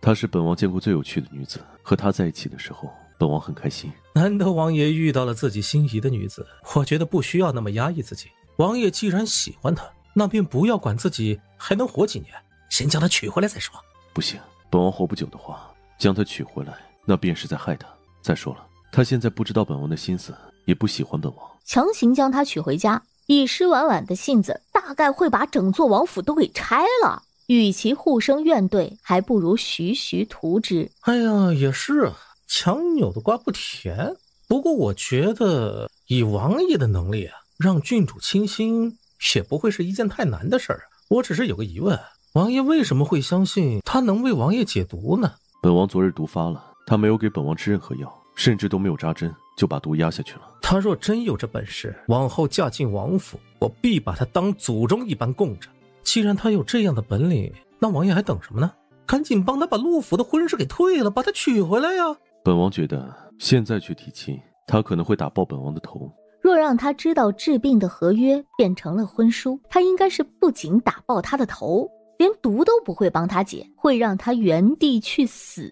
她是本王见过最有趣的女子，和她在一起的时候，本王很开心。难得王爷遇到了自己心仪的女子，我觉得不需要那么压抑自己。王爷既然喜欢她，那便不要管自己还能活几年，先将她娶回来再说。不行，本王活不久的话，将她娶回来，那便是在害她。再说了，她现在不知道本王的心思，也不喜欢本王，强行将她娶回家，以施婉婉的性子，大概会把整座王府都给拆了。与其互生怨怼，还不如徐徐图之。哎呀，也是啊，强扭的瓜不甜。不过我觉得以王爷的能力啊，让郡主倾心也不会是一件太难的事儿。我只是有个疑问，王爷为什么会相信他能为王爷解毒呢？本王昨日毒发了，他没有给本王吃任何药，甚至都没有扎针，就把毒压下去了。他若真有这本事，往后嫁进王府，我必把他当祖宗一般供着。既然他有这样的本领，那王爷还等什么呢？赶紧帮他把陆府的婚事给退了，把他娶回来呀！本王觉得现在去提亲，他可能会打爆本王的头。若让他知道治病的合约变成了婚书，他应该是不仅打爆他的头，连毒都不会帮他解，会让他原地去死。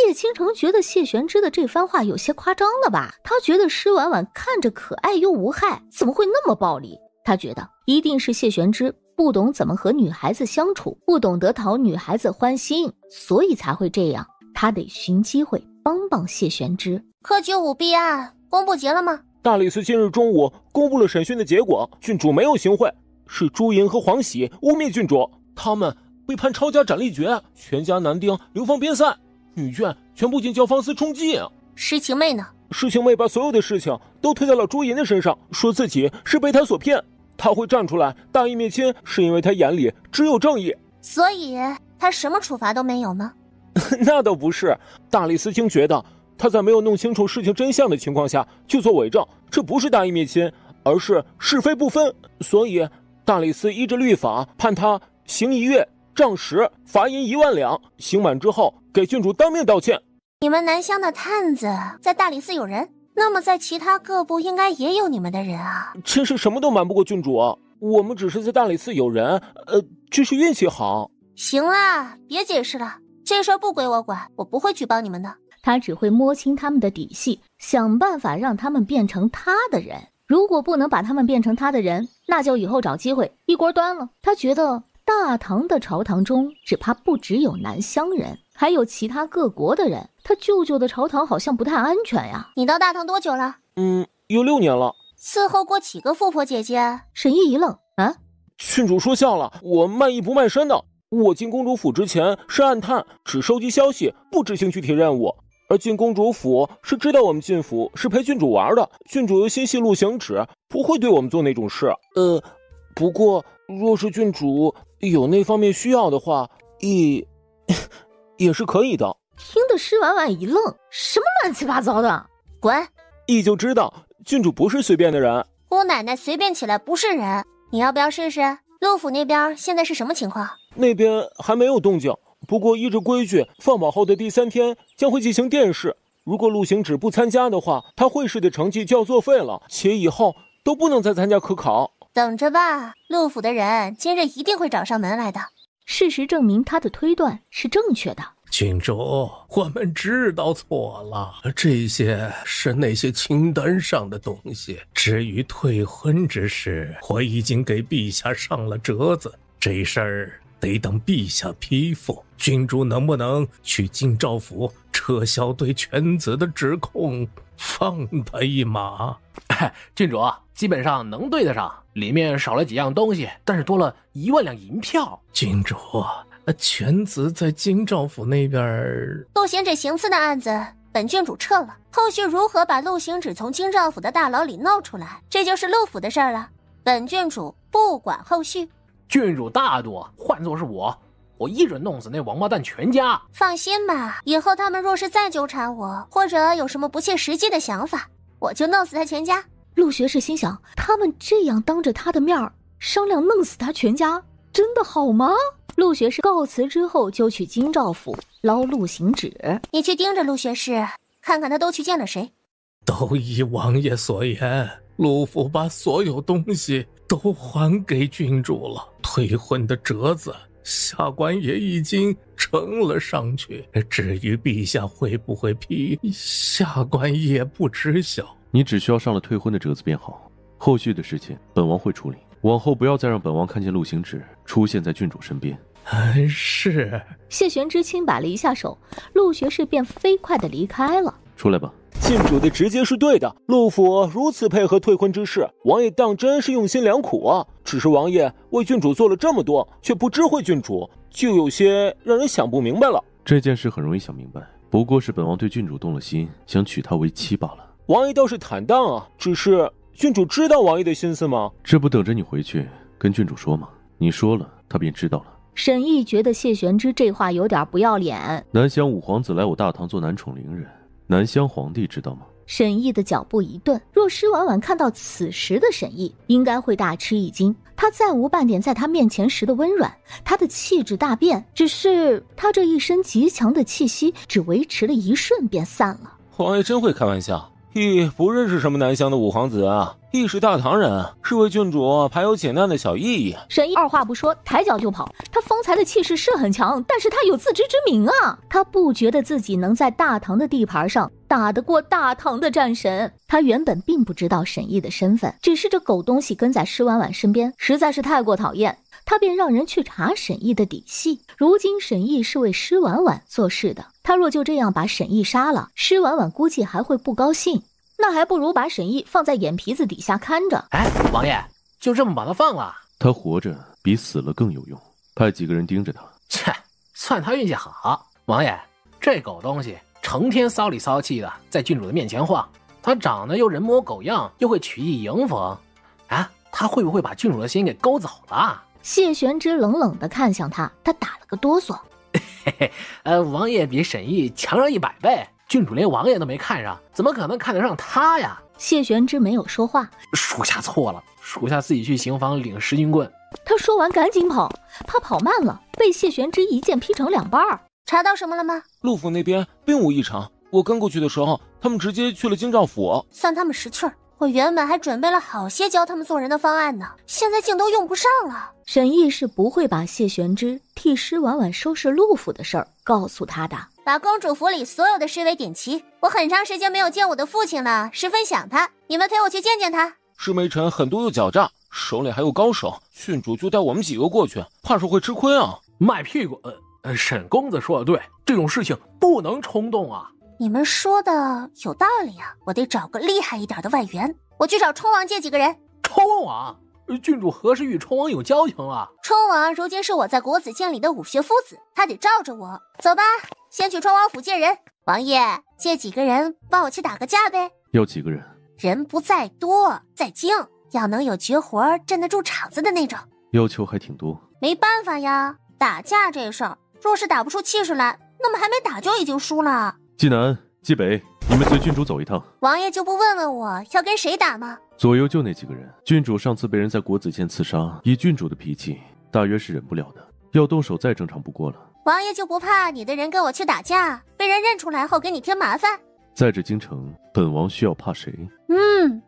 叶倾城觉得谢玄之的这番话有些夸张了吧？他觉得施婉婉看着可爱又无害，怎么会那么暴力？他觉得一定是谢玄之不懂怎么和女孩子相处，不懂得讨女孩子欢心，所以才会这样。他得寻机会帮帮谢玄之。科举舞弊案公布结了吗？大理寺今日中午公布了审讯的结果，郡主没有行贿，是朱莹和黄喜污蔑郡主，他们被判抄家斩立决，全家男丁流放边塞，女眷全部进教坊司充饥。诗晴妹呢？诗晴妹把所有的事情都推到了朱莹的身上，说自己是被她所骗，她会站出来大义灭亲，是因为她眼里只有正义。所以她什么处罚都没有吗？那倒不是，大理寺卿觉得他在没有弄清楚事情真相的情况下就做伪证，这不是大义灭亲，而是是非不分，所以大理寺依着律法判他刑1月，杖10，罚银1万两，刑满之后给郡主当面道歉。你们南乡的探子在大理寺有人，那么在其他各部应该也有你们的人啊。真是什么都瞒不过郡主啊，我们只是在大理寺有人，只是运气好。行啦，别解释了，这事儿不归我管，我不会举报你们的。他只会摸清他们的底细，想办法让他们变成他的人。如果不能把他们变成他的人，那就以后找机会一锅端了。他觉得大唐的朝堂中只怕不只有南乡人，还有其他各国的人。他舅舅的朝堂好像不太安全呀。你到大唐多久了？有6年了。伺候过几个富婆姐姐？沈毅一愣，啊，郡主说笑了，我卖艺不卖身的。我进公主府之前是暗探，只收集消息，不执行具体任务。而进公主府是知道我们进府是陪郡主玩的，郡主又心系陆行止，不会对我们做那种事。不过若是郡主有那方面需要的话，也是可以的。听得施婉婉一愣，什么乱七八糟的？滚！就知道郡主不是随便的人。姑奶奶随便起来不是人，你要不要试试？陆府那边现在是什么情况？那边还没有动静，不过依着规矩，放榜后的第3天将会进行殿试。如果陆行止不参加的话，他会试的成绩就要作废了，且以后都不能再参加科考。等着吧，陆府的人今日一定会找上门来的。事实证明他的推断是正确的。郡主，我们知道错了，这些是那些清单上的东西。至于退婚之事，我已经给陛下上了折子，这事儿得等陛下批复。郡主能不能去京兆府撤销对犬子的指控，放他一马？郡主基本上能对得上，里面少了几样东西，但是多了1万两银票。郡主，犬子在京兆府那边。陆行止行刺的案子本郡主撤了，后续如何把陆行止从京兆府的大牢里闹出来，这就是陆府的事儿了，本郡主不管后续。郡主大度，换作是我一准弄死那王八蛋全家。放心吧，以后他们若是再纠缠我，或者有什么不切实际的想法，我就弄死他全家。陆学士心想，他们这样当着他的面商量弄死他全家，真的好吗？陆学士告辞之后就去京兆府捞陆行止。你去盯着陆学士，看看他都去见了谁。都依王爷所言，陆府把所有东西都还给郡主了，退婚的折子下官也已经呈了上去，至于陛下会不会批，下官也不知晓。你只需要上了退婚的折子便好，后续的事情本王会处理。往后不要再让本王看见陆行止出现在郡主身边。是。谢玄之轻摆了一下手，陆学士便飞快地离开了。出来吧。郡主的直接是对的，陆府如此配合退婚之事，王爷当真是用心良苦啊。只是王爷为郡主做了这么多，却不知会郡主，就有些让人想不明白了。这件事很容易想明白，不过是本王对郡主动了心，想娶她为妻罢了。王爷倒是坦荡啊，只是郡主知道王爷的心思吗？这不等着你回去跟郡主说吗？你说了，她便知道了。沈毅觉得谢玄之这话有点不要脸。南乡五皇子来我大唐做男宠伶人，南乡皇帝知道吗？沈毅的脚步一顿，若施婉婉看到此时的沈毅，应该会大吃一惊。他再无半点在他面前时的温软，他的气质大变，只是他这一身极强的气息只维持了一瞬便散了。王爷真会开玩笑，亦不认识什么南乡的五皇子啊，亦是大唐人，是为郡主排忧解难的小意义。沈毅二话不说，抬脚就跑。他方才的气势是很强，但是他有自知之明啊，他不觉得自己能在大唐的地盘上打得过大唐的战神。他原本并不知道沈毅的身份，只是这狗东西跟在施婉婉身边实在是太过讨厌，他便让人去查沈毅的底细。如今沈毅是为施婉婉做事的，他若就这样把沈毅杀了，施婉婉估计还会不高兴，那还不如把沈毅放在眼皮子底下看着。哎，王爷，就这么把他放了？他活着比死了更有用，派几个人盯着他。切，算他运气好。王爷，这狗东西成天骚里骚气的，在郡主的面前晃，他长得又人模狗样，又会曲意迎风，啊，他会不会把郡主的心给勾走了？谢玄之冷冷地看向他，他打了个哆嗦。嘿嘿，王爷比沈毅强上100倍，郡主连王爷都没看上，怎么可能看得上他呀？谢玄之没有说话。属下错了，属下自己去刑房领10军棍。他说完赶紧跑，怕跑慢了被谢玄之一剑劈成2半。查到什么了吗？陆府那边并无异常，我跟过去的时候，他们直接去了京兆府。算他们识趣儿，我原本还准备了好些教他们做人的方案呢，现在竟都用不上了。沈毅是不会把谢玄之替施婉婉收拾陆府的事儿告诉他的。把公主府里所有的侍卫点齐，我很长时间没有见我的父亲了，十分想他，你们陪我去见见他。师梅臣狠毒又狡诈，手里还有高手，郡主就带我们几个过去，怕是会吃亏啊。卖屁股，沈公子说的对，这种事情不能冲动啊。你们说的有道理啊，我得找个厉害一点的外援，我去找冲王借几个人。冲王？郡主何时与冲王有交情了？冲王如今是我在国子监里的武学夫子，他得罩着我。走吧，先去冲王府借人。王爷，借几个人帮我去打个架呗。要几个人？人不在多，在精，要能有绝活镇得住场子的那种。要求还挺多。没办法呀，打架这事儿，若是打不出气势来，那么还没打就已经输了。冀南、冀北，你们随郡主走一趟。王爷就不问问我要跟谁打吗？左右就那几个人。郡主上次被人在国子监刺杀，以郡主的脾气，大约是忍不了的，要动手再正常不过了。王爷就不怕你的人跟我去打架，被人认出来后给你添麻烦？在这京城，本王需要怕谁？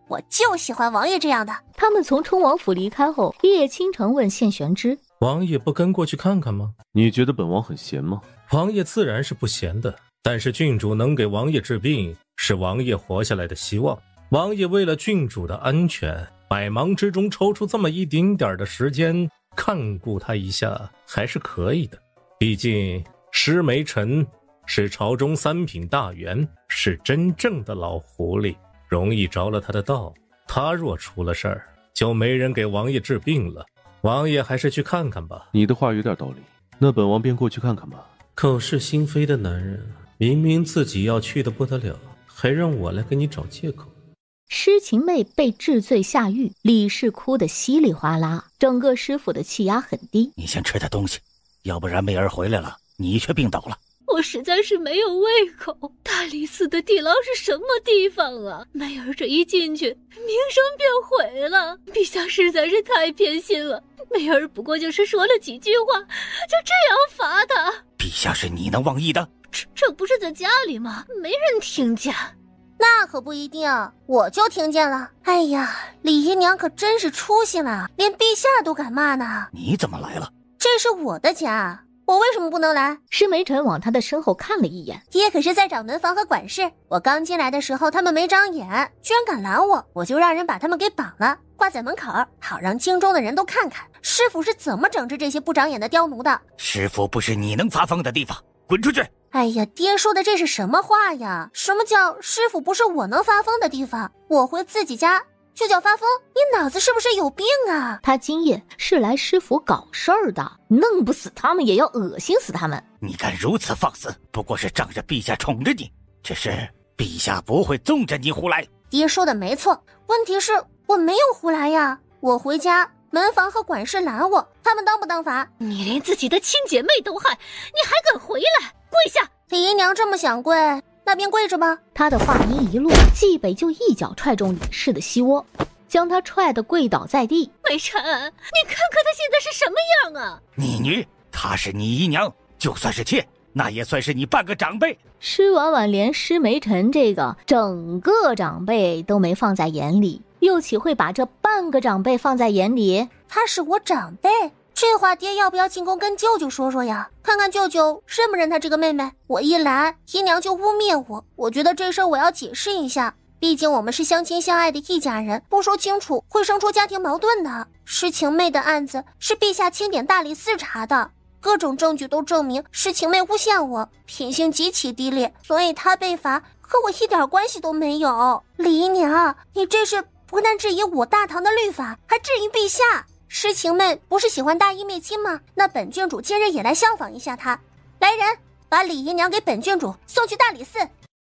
我就喜欢王爷这样的。他们从冲王府离开后，叶倾城问谢玄之：王爷不跟过去看看吗？你觉得本王很闲吗？王爷自然是不闲的，但是郡主能给王爷治病，是王爷活下来的希望。王爷为了郡主的安全，百忙之中抽出这么一丁点的时间看顾他一下还是可以的。毕竟施梅臣是朝中3品大员，是真正的老狐狸，容易着了他的道。他若出了事儿，就没人给王爷治病了。王爷还是去看看吧。你的话有点道理，那本王便过去看看吧。口是心非的男人，明明自己要去的不得了，还让我来给你找借口。施晴妹被治罪下狱，李氏哭得稀里哗啦，整个师府的气压很低。你先吃点东西，要不然媚儿回来了，你却病倒了。我实在是没有胃口。大理寺的地牢是什么地方啊？媚儿这一进去，名声便毁了。陛下实在是太偏心了，媚儿不过就是说了几句话，就这样罚他。陛下是你能忘意的？这不是在家里吗？没人听见。那可不一定，我就听见了。哎呀，李姨娘可真是出息了，连陛下都敢骂呢。你怎么来了？这是我的家，我为什么不能来？施梅尘往他的身后看了一眼，爹可是在找门房和管事，我刚进来的时候他们没长眼，居然敢拦我，我就让人把他们给绑了，挂在门口，好让京中的人都看看师傅是怎么整治这些不长眼的刁奴的。师傅不是你能发疯的地方，滚出去！哎呀，爹说的这是什么话呀？什么叫师傅不是我能发疯的地方？我回自己家就叫发疯？你脑子是不是有病啊？他今夜是来师府搞事儿的，弄不死他们也要恶心死他们。你敢如此放肆，不过是仗着陛下宠着你，只是陛下不会纵着你胡来。爹说的没错，问题是我没有胡来呀。我回家门房和管事拦我，他们当不当罚？你连自己的亲姐妹都害，你还敢回来？跪下！李姨娘这么想跪，那便跪着吧。他的话音一落，季北就一脚踹中李氏的膝窝，将他踹得跪倒在地。梅尘，你看看他现在是什么样啊！你女，她是你姨娘，就算是妾，那也算是你半个长辈。施婉婉连施梅尘这个整个长辈都没放在眼里，又岂会把这半个长辈放在眼里？他是我长辈，这话爹要不要进宫跟舅舅说说呀？看看舅舅认不认他这个妹妹。我一来，姨娘就污蔑我，我觉得这事儿我要解释一下。毕竟我们是相亲相爱的一家人，不说清楚会生出家庭矛盾的。施晴妹的案子是陛下钦点大理寺查的，各种证据都证明施晴妹诬陷我，品性极其低劣，所以她被罚和我一点关系都没有。李姨娘，你这是不但质疑我大唐的律法，还质疑陛下。施晴妹不是喜欢大义灭亲吗？那本郡主今日也来效仿一下她。来人，把李姨娘给本郡主送去大理寺。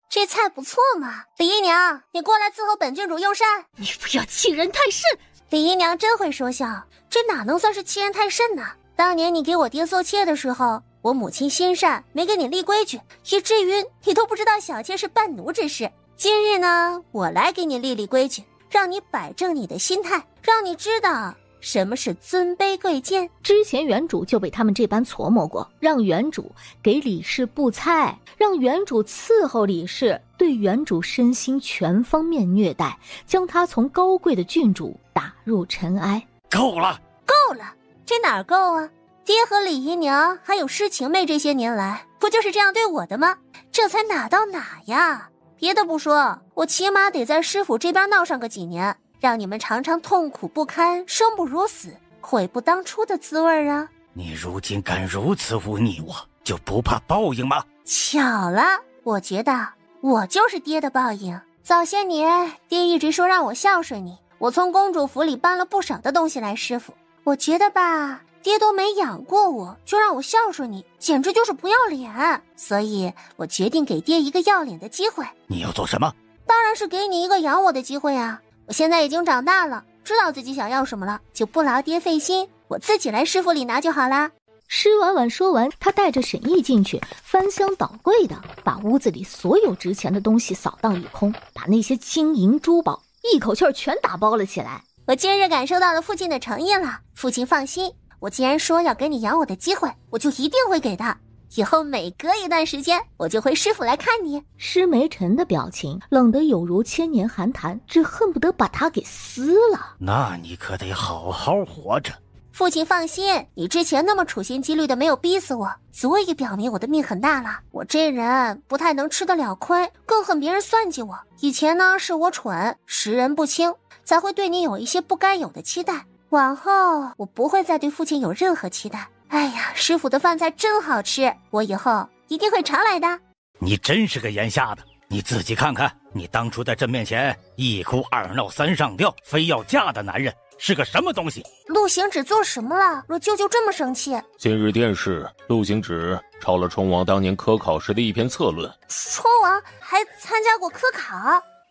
这菜不错嘛，李姨娘，你过来伺候本郡主用膳。你不要欺人太甚！李姨娘真会说笑，这哪能算是欺人太甚呢？当年你给我爹做妾的时候，我母亲心善，没给你立规矩，以至于你都不知道小妾是伴奴之事。今日呢，我来给你立规矩，让你摆正你的心态，让你知道什么是尊卑贵贱。之前原主就被他们这般琢磨过，让原主给李氏布菜，让原主伺候李氏，对原主身心全方面虐待，将他从高贵的郡主打入尘埃。够了，够了，这哪儿够啊？爹和李姨娘还有施晴妹这些年来不就是这样对我的吗？这才哪到哪呀？别的不说，我起码得在师府这边闹上个几年，让你们尝尝痛苦不堪、生不如死、悔不当初的滋味啊！你如今敢如此忤逆我，就不怕报应吗？巧了，我觉得我就是爹的报应。早些年，爹一直说让我孝顺你，我从公主府里搬了不少的东西来师府。我觉得吧，爹都没养过我，就让我孝顺你，简直就是不要脸。所以我决定给爹一个要脸的机会。你要做什么？当然是给你一个养我的机会啊！我现在已经长大了，知道自己想要什么了，就不劳爹费心，我自己来师府里拿就好啦。施婉婉说完，她带着沈毅进去，翻箱倒柜的把屋子里所有值钱的东西扫荡一空，把那些金银珠宝一口气儿全打包了起来。我今日感受到了父亲的诚意了，父亲放心，我既然说要给你养我的机会，我就一定会给的。以后每隔一段时间，我就回师府来看你。施梅尘的表情冷得有如千年寒潭，只恨不得把他给撕了。那你可得好好活着。父亲放心，你之前那么处心积虑的没有逼死我，足以表明我的命很大了。我这人不太能吃得了亏，更恨别人算计我。以前呢，是我蠢，识人不清，才会对你有一些不该有的期待。往后我不会再对父亲有任何期待。哎呀，师傅的饭菜真好吃，我以后一定会常来的。你真是个眼瞎子，你自己看看，你当初在朕面前一哭二闹三上吊，非要嫁的男人是个什么东西？陆行止做什么了？若舅舅这么生气？今日殿试，陆行止抄了冲王当年科考时的一篇策论。冲王还参加过科考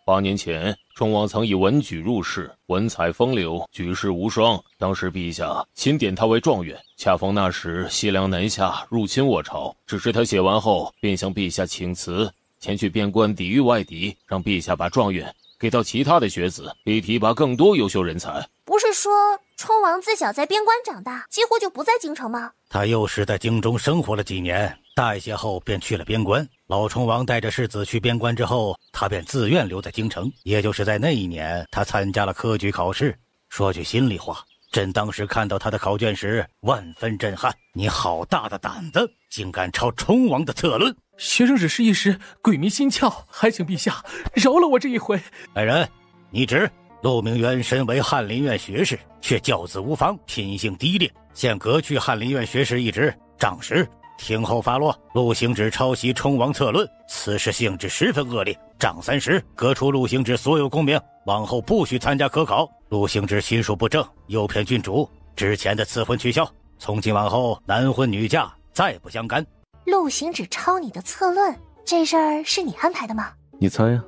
？8年前，冲王曾以文举入仕，文采风流，举世无双。当时陛下钦点他为状元，恰逢那时西凉南下入侵我朝，只是他写完后便向陛下请辞，前去边关抵御外敌，让陛下把状元给到其他的学子，以提拔更多优秀人才。不是说冲王自小在边关长大，几乎就不在京城吗？他又是在京中生活了几年，大一些后便去了边关。老冲王带着世子去边关之后，他便自愿留在京城。也就是在那一年，他参加了科举考试。说句心里话，朕当时看到他的考卷时，万分震撼。你好大的胆子，竟敢抄冲王的策论！学生只是一时鬼迷心窍，还请陛下饶了我这一回。来人，你旨。陆明渊身为翰林院学士，却教子无方，品性低劣，现革去翰林院学士一职，杖10。听候发落。陆行止抄袭冲王策论，此事性质十分恶劣，杖30。革除陆行止所有功名，往后不许参加科考。陆行止心术不正，诱骗郡主，之前的赐婚取消，从今往后男婚女嫁，再不相干。陆行止抄你的策论，这事儿是你安排的吗？你猜呀？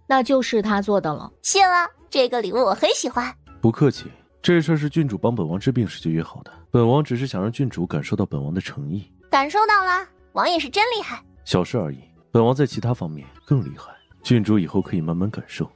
那就是他做的了。谢了，这个礼物我很喜欢。不客气，这事儿是郡主帮本王治病时就约好的，本王只是想让郡主感受到本王的诚意。感受到了，王爷是真厉害。小事而已，本王在其他方面更厉害，郡主以后可以慢慢感受。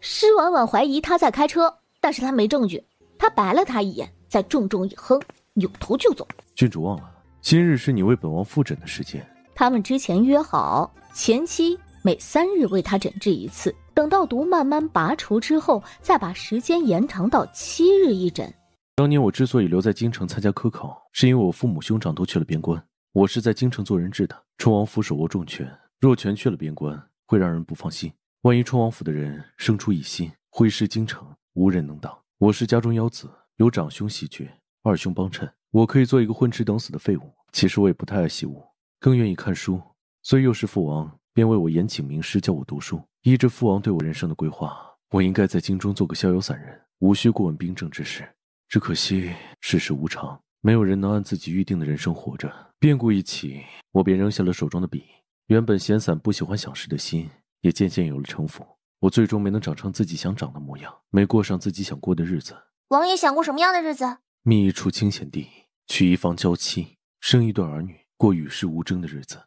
施婉婉怀疑他在开车，但是他没证据，他白了他一眼，再重重一哼，扭头就走。郡主忘了，今日是你为本王复诊的时间。他们之前约好，前期每3日为他诊治一次，等到毒慢慢拔除之后，再把时间延长到7日一诊。当年我之所以留在京城参加科考，是因为我父母兄长都去了边关，我是在京城做人质的。冲王府手握重权，若全去了边关，会让人不放心。万一冲王府的人生出异心，挥师京城，无人能挡。我是家中幺子，有长兄袭爵，二兄帮衬，我可以做一个混吃等死的废物。其实我也不太爱习武，更愿意看书，所以幼时父王便为我严请名师教我读书。依着父王对我人生的规划，我应该在京中做个逍遥散人，无需过问兵政之事。只可惜世事无常，没有人能按自己预定的人生活着。变故一起，我便扔下了手中的笔，原本闲散不喜欢想事的心也渐渐有了城府。我最终没能长成自己想长的模样，没过上自己想过的日子。王爷想过什么样的日子？觅一处清闲地，娶一房娇妻，生一对儿女，过与世无争的日子。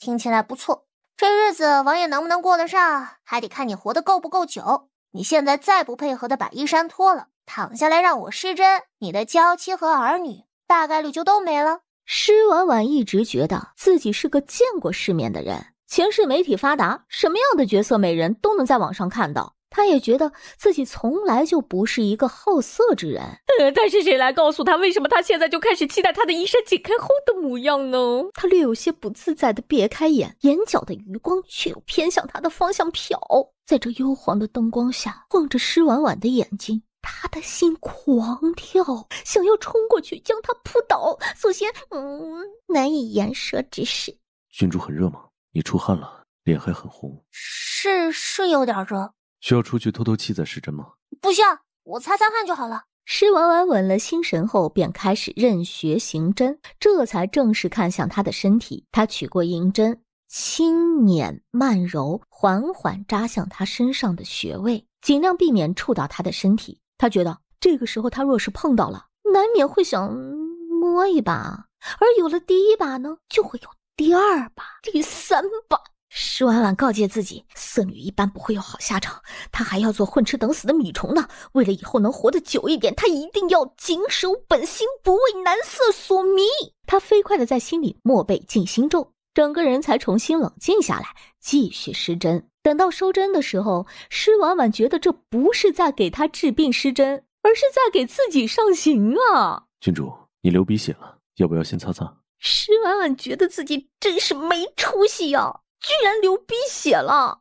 听起来不错。这日子王爷能不能过得上，还得看你活得够不够久。你现在再不配合的把衣衫脱了，躺下来让我施针，你的娇妻和儿女大概率就都没了。施婉婉一直觉得自己是个见过世面的人，前世媒体发达，什么样的绝色美人都能在网上看到。她也觉得自己从来就不是一个好色之人。但是谁来告诉她，为什么她现在就开始期待她的衣衫解开后的模样呢？她略有些不自在地别开眼，眼角的余光却又偏向她的方向瞟。在这幽黄的灯光下，望着施婉婉的眼睛，他的心狂跳，想要冲过去将他扑倒，所幸难以言说之事。郡主很热吗？你出汗了，脸还很红。是有点热。需要出去透透气再施针吗？不需要，我擦汗就好了。施婉婉稳了心神后，便开始任学行针，这才正式看向他的身体。他取过银针，轻捻慢揉，缓缓扎向他身上的穴位，尽量避免触到他的身体。他觉得这个时候他若是碰到了，难免会想摸一把，而有了第1把呢，就会有第2把、第3把。施婉婉告诫自己，色女一般不会有好下场，她还要做混吃等死的米虫呢。为了以后能活得久一点，她一定要谨守本心，不为男色所迷。她飞快地在心里默背静心咒，整个人才重新冷静下来，继续施针。等到收针的时候，施婉婉觉得这不是在给她治病施针，而是在给自己上刑啊。郡主，你流鼻血了，要不要先擦擦？施婉婉觉得自己真是没出息啊，居然流鼻血了。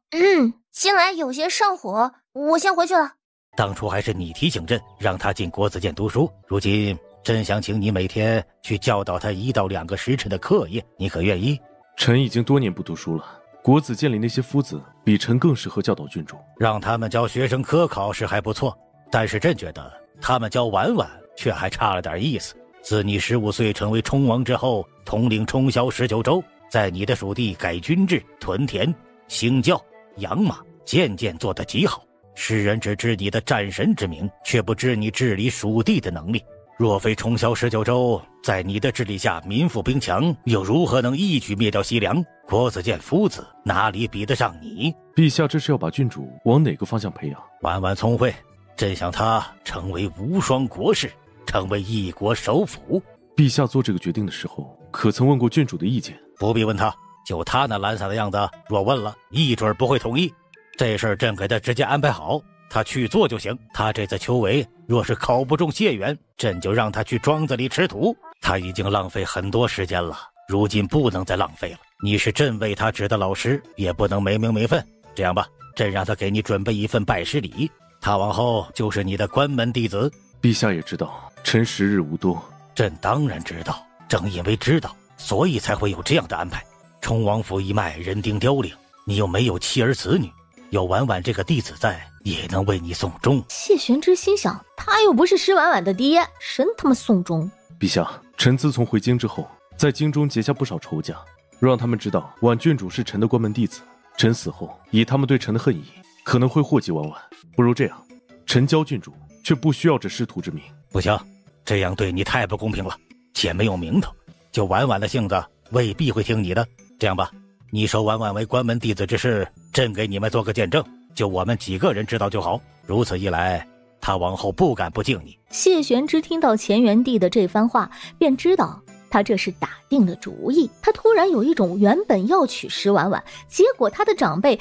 近来有些上火，我先回去了。当初还是你提醒朕让他进国子监读书，如今朕想请你每天去教导他1到2个时辰的课业，你可愿意？臣已经多年不读书了，国子监里那些夫子比臣更适合教导郡主。让他们教学生科考是还不错，但是朕觉得他们教婉婉却还差了点意思。自你15岁成为冲王之后，统领冲霄19州，在你的属地改军制、屯田、兴教、养马，渐渐做得极好。世人只知你的战神之名，却不知你治理属地的能力。若非冲霄19州在你的治理下民富兵强，又如何能一举灭掉西凉？国子监夫子哪里比得上你？陛下这是要把郡主往哪个方向培养？婉婉聪慧，朕想她成为无双国士，成为一国首辅。陛下做这个决定的时候，可曾问过郡主的意见？不必问他，就他那懒散的样子，若问了，一准不会同意。这事儿朕给他直接安排好，他去做就行。他这次求为若是考不中解元，朕就让他去庄子里吃土。他已经浪费很多时间了，如今不能再浪费了。你是朕为他指的老师，也不能没名没分。这样吧，朕让他给你准备一份拜师礼，他往后就是你的关门弟子。陛下也知道臣时日无多。朕当然知道，正因为知道，所以才会有这样的安排。冲王府一脉人丁凋零，你又没有妻儿子女，有婉婉这个弟子在，也能为你送终。谢玄之心想，他又不是施婉婉的爹，神他妈送终。陛下，臣自从回京之后，在京中结下不少仇家，让他们知道婉郡主是臣的关门弟子。臣死后，以他们对臣的恨意，可能会祸及婉婉。不如这样，臣教郡主，却不需要这师徒之名。不行，这样对你太不公平了。且没有名头，就婉婉的性子，未必会听你的。这样吧，你收婉婉为关门弟子之事，朕给你们做个见证，就我们几个人知道就好。如此一来，他往后不敢不敬你。谢玄之听到乾元帝的这番话，便知道他这是打定了主意。他突然有一种原本要娶施婉婉，结果他的长辈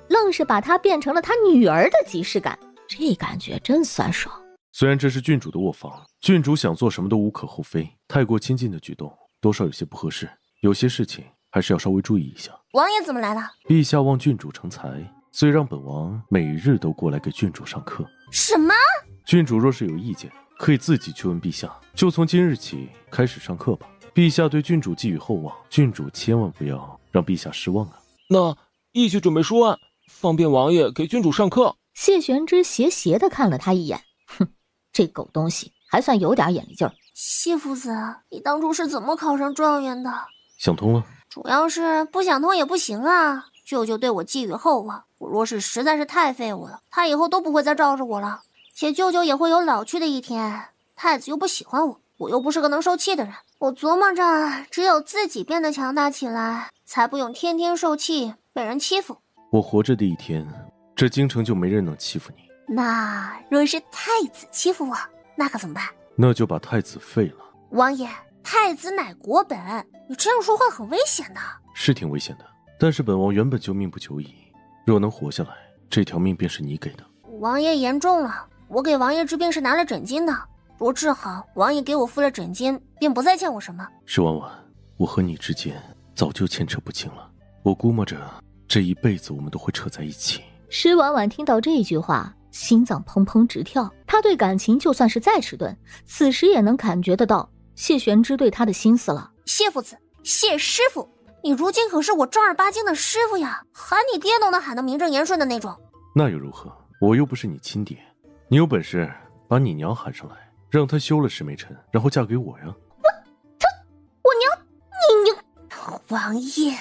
愣是把她变成了他女儿的即视感，这感觉真酸爽。虽然这是郡主的卧房，郡主想做什么都无可厚非，太过亲近的举动多少有些不合适，有些事情还是要稍微注意一下。王爷怎么来了？陛下望郡主成才，所以让本王每日都过来给郡主上课。什么？郡主若是有意见，可以自己去问陛下。就从今日起开始上课吧。陛下对郡主寄予厚望，郡主千万不要让陛下失望啊。那义去准备书案，方便王爷给郡主上课。谢玄之斜斜地看了他一眼，哼，这狗东西还算有点眼力劲儿。谢夫子，你当初是怎么考上状元的？想通了。主要是不想通也不行啊。舅舅对我寄予厚望，我若是实在是太废物了，他以后都不会再罩着我了。且舅舅也会有老去的一天，太子又不喜欢我，我又不是个能受气的人。我琢磨着，只有自己变得强大起来，才不用天天受气，被人欺负。我活着的一天，这京城就没人能欺负你。那若是太子欺负我，那可怎么办？那就把太子废了。王爷，太子乃国本，你这样说话很危险的。是挺危险的，但是本王原本就命不久矣，若能活下来，这条命便是你给的。王爷言重了，我给王爷治病是拿了诊金的，若治好，王爷给我付了诊金，便不再欠我什么。施婉婉，我和你之间早就牵扯不清了，我估摸着这一辈子我们都会扯在一起。施婉婉听到这句话，心脏砰砰直跳。她对感情就算是再迟钝，此时也能感觉得到谢玄之对她的心思了。谢夫子，谢师傅，你如今可是我正儿八经的师傅呀，喊你爹都能喊得名正言顺的那种。那又如何？我又不是你亲爹，你有本事把你娘喊上来，让她休了石梅尘，然后嫁给我呀。我娘，你王爷，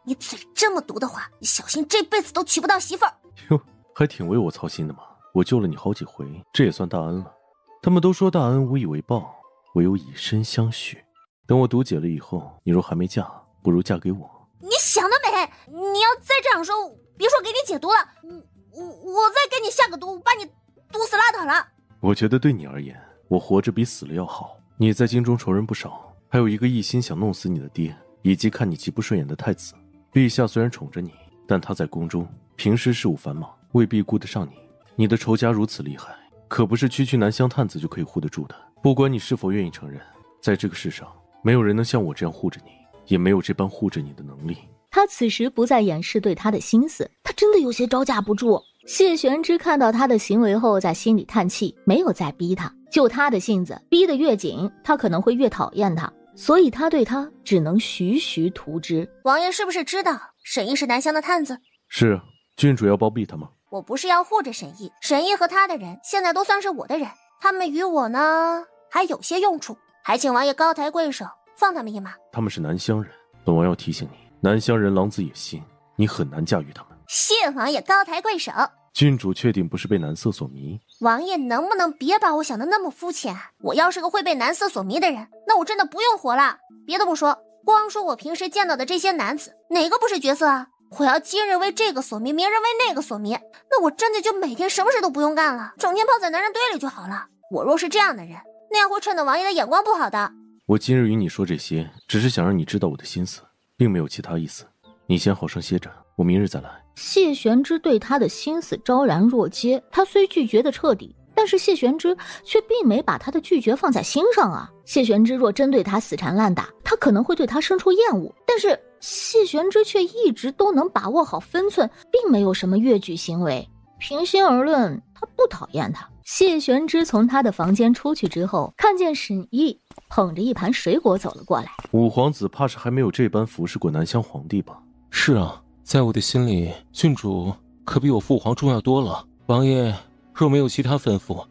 你嘴这么毒的话，你小心这辈子都娶不到媳妇儿。哟，还挺为我操心的嘛，我救了你好几回，这也算大恩了。他们都说大恩无以为报，唯有以身相许。等我毒解了以后，你若还没嫁，不如嫁给我。你想得美！你要再这样说，别说给你解毒了，我再给你下个毒，把你毒死拉倒了。我觉得对你而言，我活着比死了要好。你在京中仇人不少，还有一个一心想弄死你的爹，以及看你极不顺眼的太子。陛下虽然宠着你，但他在宫中平时事务繁忙，未必顾得上你。你的仇家如此厉害，可不是区区南乡探子就可以护得住的。不管你是否愿意承认，在这个世上，没有人能像我这样护着你，也没有这般护着你的能力。他此时不再掩饰对他的心思，他真的有些招架不住。谢玄之看到他的行为后，在心里叹气，没有再逼他。就他的性子，逼得越紧，他可能会越讨厌他，所以他对他只能徐徐图之。王爷是不是知道沈毅是南乡的探子？是啊，郡主要包庇他吗？我不是要护着沈毅，沈毅和他的人现在都算是我的人，他们与我呢还有些用处，还请王爷高抬贵手，放他们一马。他们是南乡人，本王要提醒你，南乡人狼子野心，你很难驾驭他们。谢王爷高抬贵手。郡主确定不是被男色所迷？王爷能不能别把我想的那么肤浅？我要是个会被男色所迷的人，那我真的不用活了。别的不说，光说我平时见到的这些男子，哪个不是角色啊？我要今日为这个所迷，明日为那个所迷，那我真的就每天什么事都不用干了，整天泡在男人堆里就好了。我若是这样的人，那样会衬得王爷的眼光不好的。我今日与你说这些，只是想让你知道我的心思，并没有其他意思。你先好生歇着，我明日再来。谢玄之对他的心思昭然若揭，他虽拒绝的彻底，但是谢玄之却并没把他的拒绝放在心上啊。谢玄之若真对他死缠烂打，他可能会对他生出厌恶，但是谢玄之却一直都能把握好分寸，并没有什么越矩行为。平心而论，他不讨厌他。谢玄之从他的房间出去之后，看见沈毅捧着一盘水果走了过来。五皇子怕是还没有这般服侍过南乡皇帝吧？是啊，在我的心里，郡主可比我父皇重要多了。王爷若没有其他吩咐，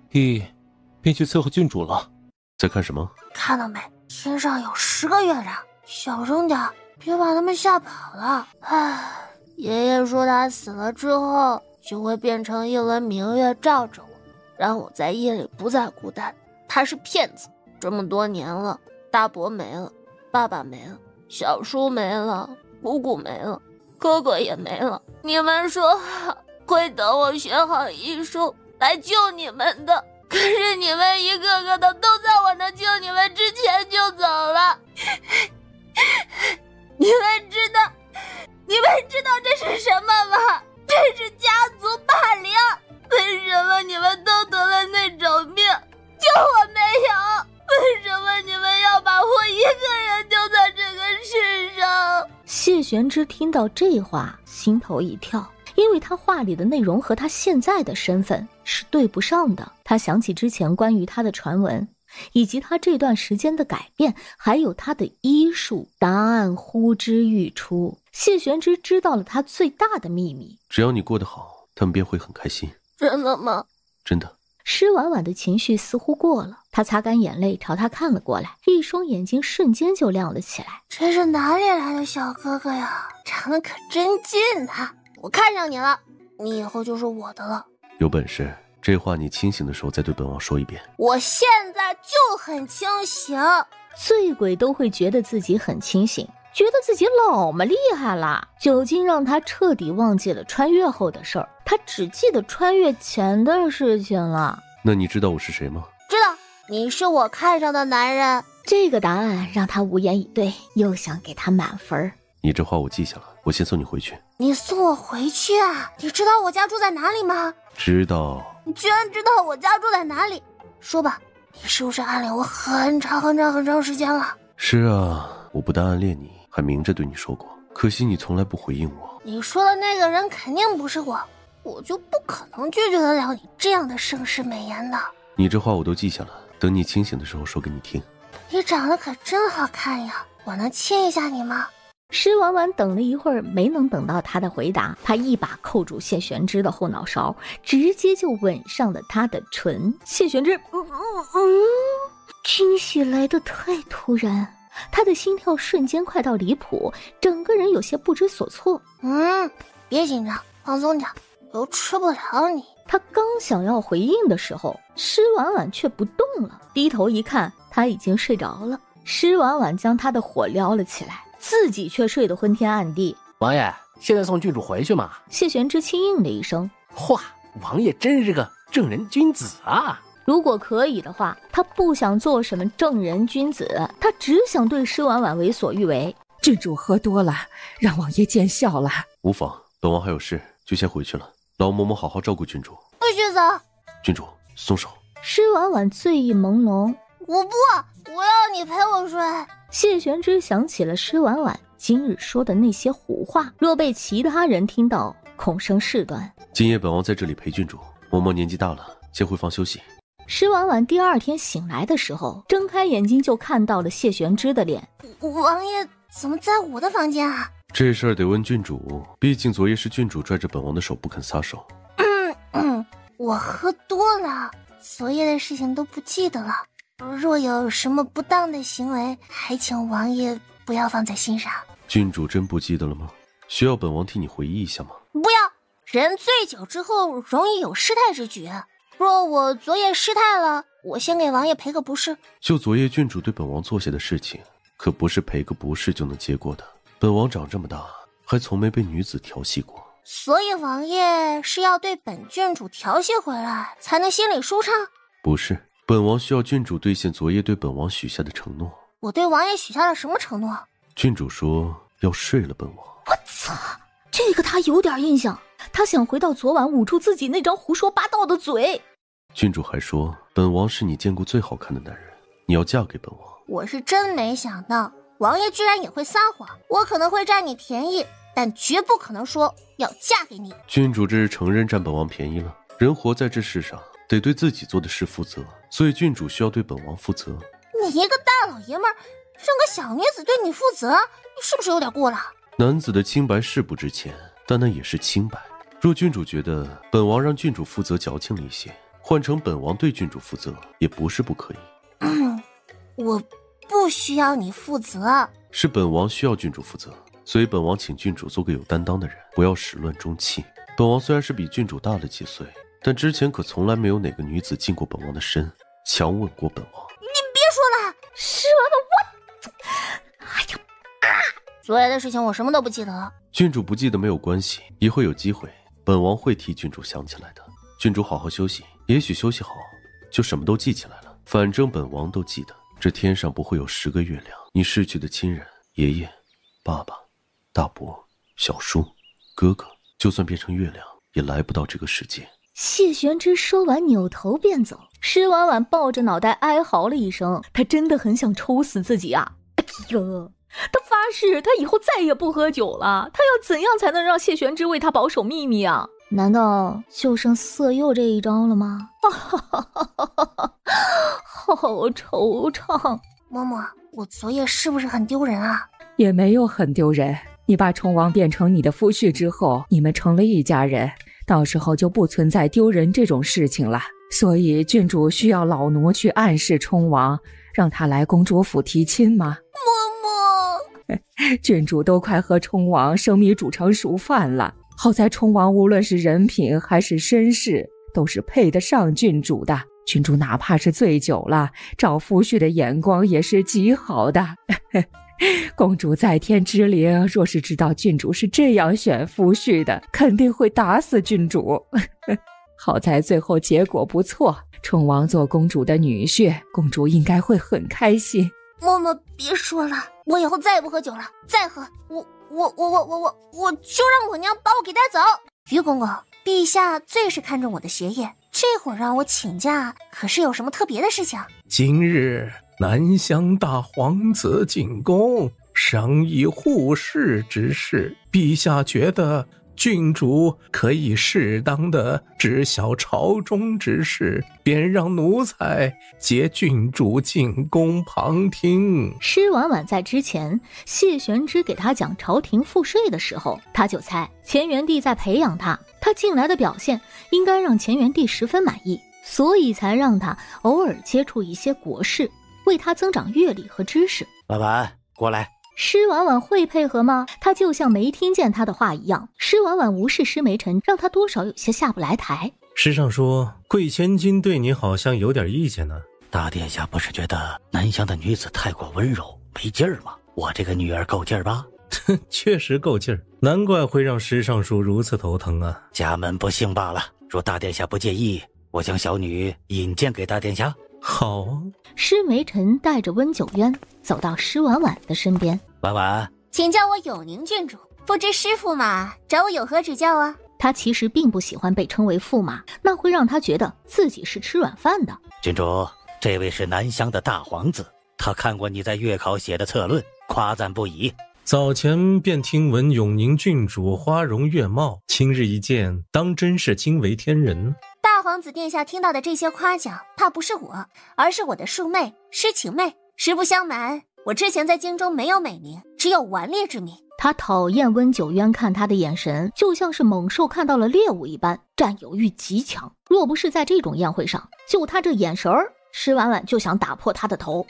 便去伺候郡主了。在看什么？看到没？天上有10个月亮，小声点，别把他们吓跑了。唉，爷爷说他死了之后就会变成一轮明月照着我，让我在夜里不再孤单。他是骗子，这么多年了，大伯没了，爸爸没了，小叔没了，姑姑没了，哥哥也没了。你们说会等我学好医术来救你们的，可是你们一个个的都在我能救你们之前就走了。你们知道这是什么吗？这是家族霸凌。为什么你们都得了那种病，就我没有？为什么你们要把我一个人丢在这个世上？谢玄之听到这话，心头一跳，因为他话里的内容和他现在的身份是对不上的。他想起之前关于他的传闻，以及他这段时间的改变，还有他的医术，答案呼之欲出。谢玄之知道了他最大的秘密。只要你过得好，他们便会很开心。真的吗？真的。施婉婉的情绪似乎过了，她擦干眼泪朝他看了过来，一双眼睛瞬间就亮了起来。这是哪里来的小哥哥呀？长得可真俊啊！我看上你了，你以后就是我的了。有本事，这话你清醒的时候再对本王说一遍。我现在就很清醒。醉鬼都会觉得自己很清醒，觉得自己老么厉害了。酒精让他彻底忘记了穿越后的事儿，他只记得穿越前的事情了。那你知道我是谁吗？知道，你是我看上的男人。这个答案让他无言以对，又想给他满分。你这话我记下了，我先送你回去。你送我回去啊？你知道我家住在哪里吗？知道。你居然知道我家住在哪里？说吧，你是不是暗恋我很长时间了？是啊，我不但暗恋你，还明着对你说过，可惜你从来不回应我。你说的那个人肯定不是我，我就不可能拒绝得了你这样的盛世美颜的。你这话我都记下了，等你清醒的时候说给你听。你长得可真好看呀，我能亲一下你吗？施婉婉等了一会儿，没能等到他的回答，他一把扣住谢玄之的后脑勺，直接就吻上了他的唇。谢玄之惊喜来得太突然，他的心跳瞬间快到离谱，整个人有些不知所措。别紧张，放松点，我又吃不了你。他刚想要回应的时候，施婉婉却不动了，低头一看，他已经睡着了。施婉婉将他的火撩了起来，自己却睡得昏天暗地。王爷，现在送郡主回去嘛？谢玄之轻应了一声。哇，王爷真是个正人君子啊！如果可以的话，他不想做什么正人君子，他只想对施婉婉为所欲为。郡主喝多了，让王爷见笑了。无妨，本王还有事，就先回去了。老嬷嬷好好照顾郡主。不许走！郡主，松手。施婉婉醉意朦胧。我不，我要你陪我睡。谢玄之想起了施婉婉今日说的那些胡话，若被其他人听到，恐生事端。今夜本王在这里陪郡主，嬷嬷年纪大了，先回房休息。施婉婉第二天醒来的时候，睁开眼睛就看到了谢玄之的脸。王爷怎么在我的房间啊？这事儿得问郡主，毕竟昨夜是郡主拽着本王的手不肯撒手。我喝多了，昨夜的事情都不记得了。若有什么不当的行为，还请王爷不要放在心上。郡主真不记得了吗？需要本王替你回忆一下吗？不要，人醉酒之后容易有失态之举。若我昨夜失态了，我先给王爷赔个不是。就昨夜郡主对本王做下的事情，可不是赔个不是就能接过的。本王长这么大，还从没被女子调戏过。所以王爷是要对本郡主调戏回来，才能心里舒畅？不是，本王需要郡主兑现昨夜对本王许下的承诺。我对王爷许下了什么承诺？郡主说要睡了本王。我操，这个他有点印象，他想回到昨晚捂住自己那张胡说八道的嘴。郡主还说，本王是你见过最好看的男人，你要嫁给本王。我是真没想到，王爷居然也会撒谎。我可能会占你便宜，但绝不可能说要嫁给你。郡主这是承认占本王便宜了。人活在这世上，得对自己做的事负责，所以郡主需要对本王负责。你一个大老爷们儿，让个小女子对你负责，你是不是有点过了？男子的清白是不值钱，但那也是清白。若郡主觉得本王让郡主负责矫情了一些，换成本王对郡主负责，也不是不可以。我不需要你负责，是本王需要郡主负责，所以本王请郡主做个有担当的人，不要始乱终弃。本王虽然是比郡主大了几岁，但之前可从来没有哪个女子进过本王的身，强吻过本王。你别说了，是完了，哎呀，昨夜的事情我什么都不记得了。郡主不记得没有关系，以后有机会，本王会替郡主想起来的。郡主好好休息，也许休息好，就什么都记起来了。反正本王都记得，这天上不会有10个月亮，你逝去的亲人，爷爷、爸爸、大伯、小叔、哥哥，就算变成月亮，也来不到这个世界。谢玄之说完扭头便走，施婉婉抱着脑袋哀嚎了一声，她真的很想抽死自己啊！哎呀，她发誓她以后再也不喝酒了，她要怎样才能让谢玄之为她保守秘密啊？难道就剩色诱这一招了吗？好惆怅。嬷嬷，我昨夜是不是很丢人啊？也没有很丢人，你把冲王变成你的夫婿之后，你们成了一家人，到时候就不存在丢人这种事情了。所以郡主需要老奴去暗示冲王，让他来公主府提亲吗？嬷嬷，郡主都快和冲王生米煮成熟饭了，好在冲王无论是人品还是身世，都是配得上郡主的。郡主哪怕是醉酒了，找夫婿的眼光也是极好的。公主在天之灵，若是知道郡主是这样选夫婿的，肯定会打死郡主。好在最后结果不错，冲王做公主的女婿，公主应该会很开心。嬷嬷别说了，我以后再也不喝酒了，再喝我就让我娘把我给带走。于公公，陛下最是看重我的学业，这会儿让我请假，可是有什么特别的事情？今日南乡大皇子进宫，商议护市之事，陛下觉得郡主可以适当的知晓朝中之事，便让奴才接郡主进宫旁听。施婉婉在之前谢玄之给他讲朝廷赋税的时候，他就猜乾元帝在培养他，他近来的表现应该让乾元帝十分满意，所以才让他偶尔接触一些国事，为他增长阅历和知识。婉婉，过来。施婉婉会配合吗？他就像没听见他的话一样。施婉婉无视施梅尘，让他多少有些下不来台。师上说贵千金对你好像有点意见呢。大殿下不是觉得南乡的女子太过温柔没劲儿吗？我这个女儿够劲儿吧？确实够劲儿，难怪会让施尚书如此头疼啊。家门不幸罢了，若大殿下不介意，我将小女引荐给大殿下。好啊。施梅尘带着温九渊走到施婉婉的身边。婉婉，请叫我有宁郡主，不知师驸马找我有何指教啊？他其实并不喜欢被称为驸马，那会让他觉得自己是吃软饭的。郡主，这位是南乡的大皇子，他看过你在月考写的策论，夸赞不已。早前便听闻永宁郡主花容月貌，今日一见，当真是惊为天人。大皇子殿下听到的这些夸奖，怕不是我，而是我的庶妹施晴妹。实不相瞒，我之前在京中没有美名，只有顽劣之名。他讨厌温九渊看他的眼神，就像是猛兽看到了猎物一般，占有欲极强。若不是在这种宴会上，就他这眼神儿，施婉婉就想打破他的头。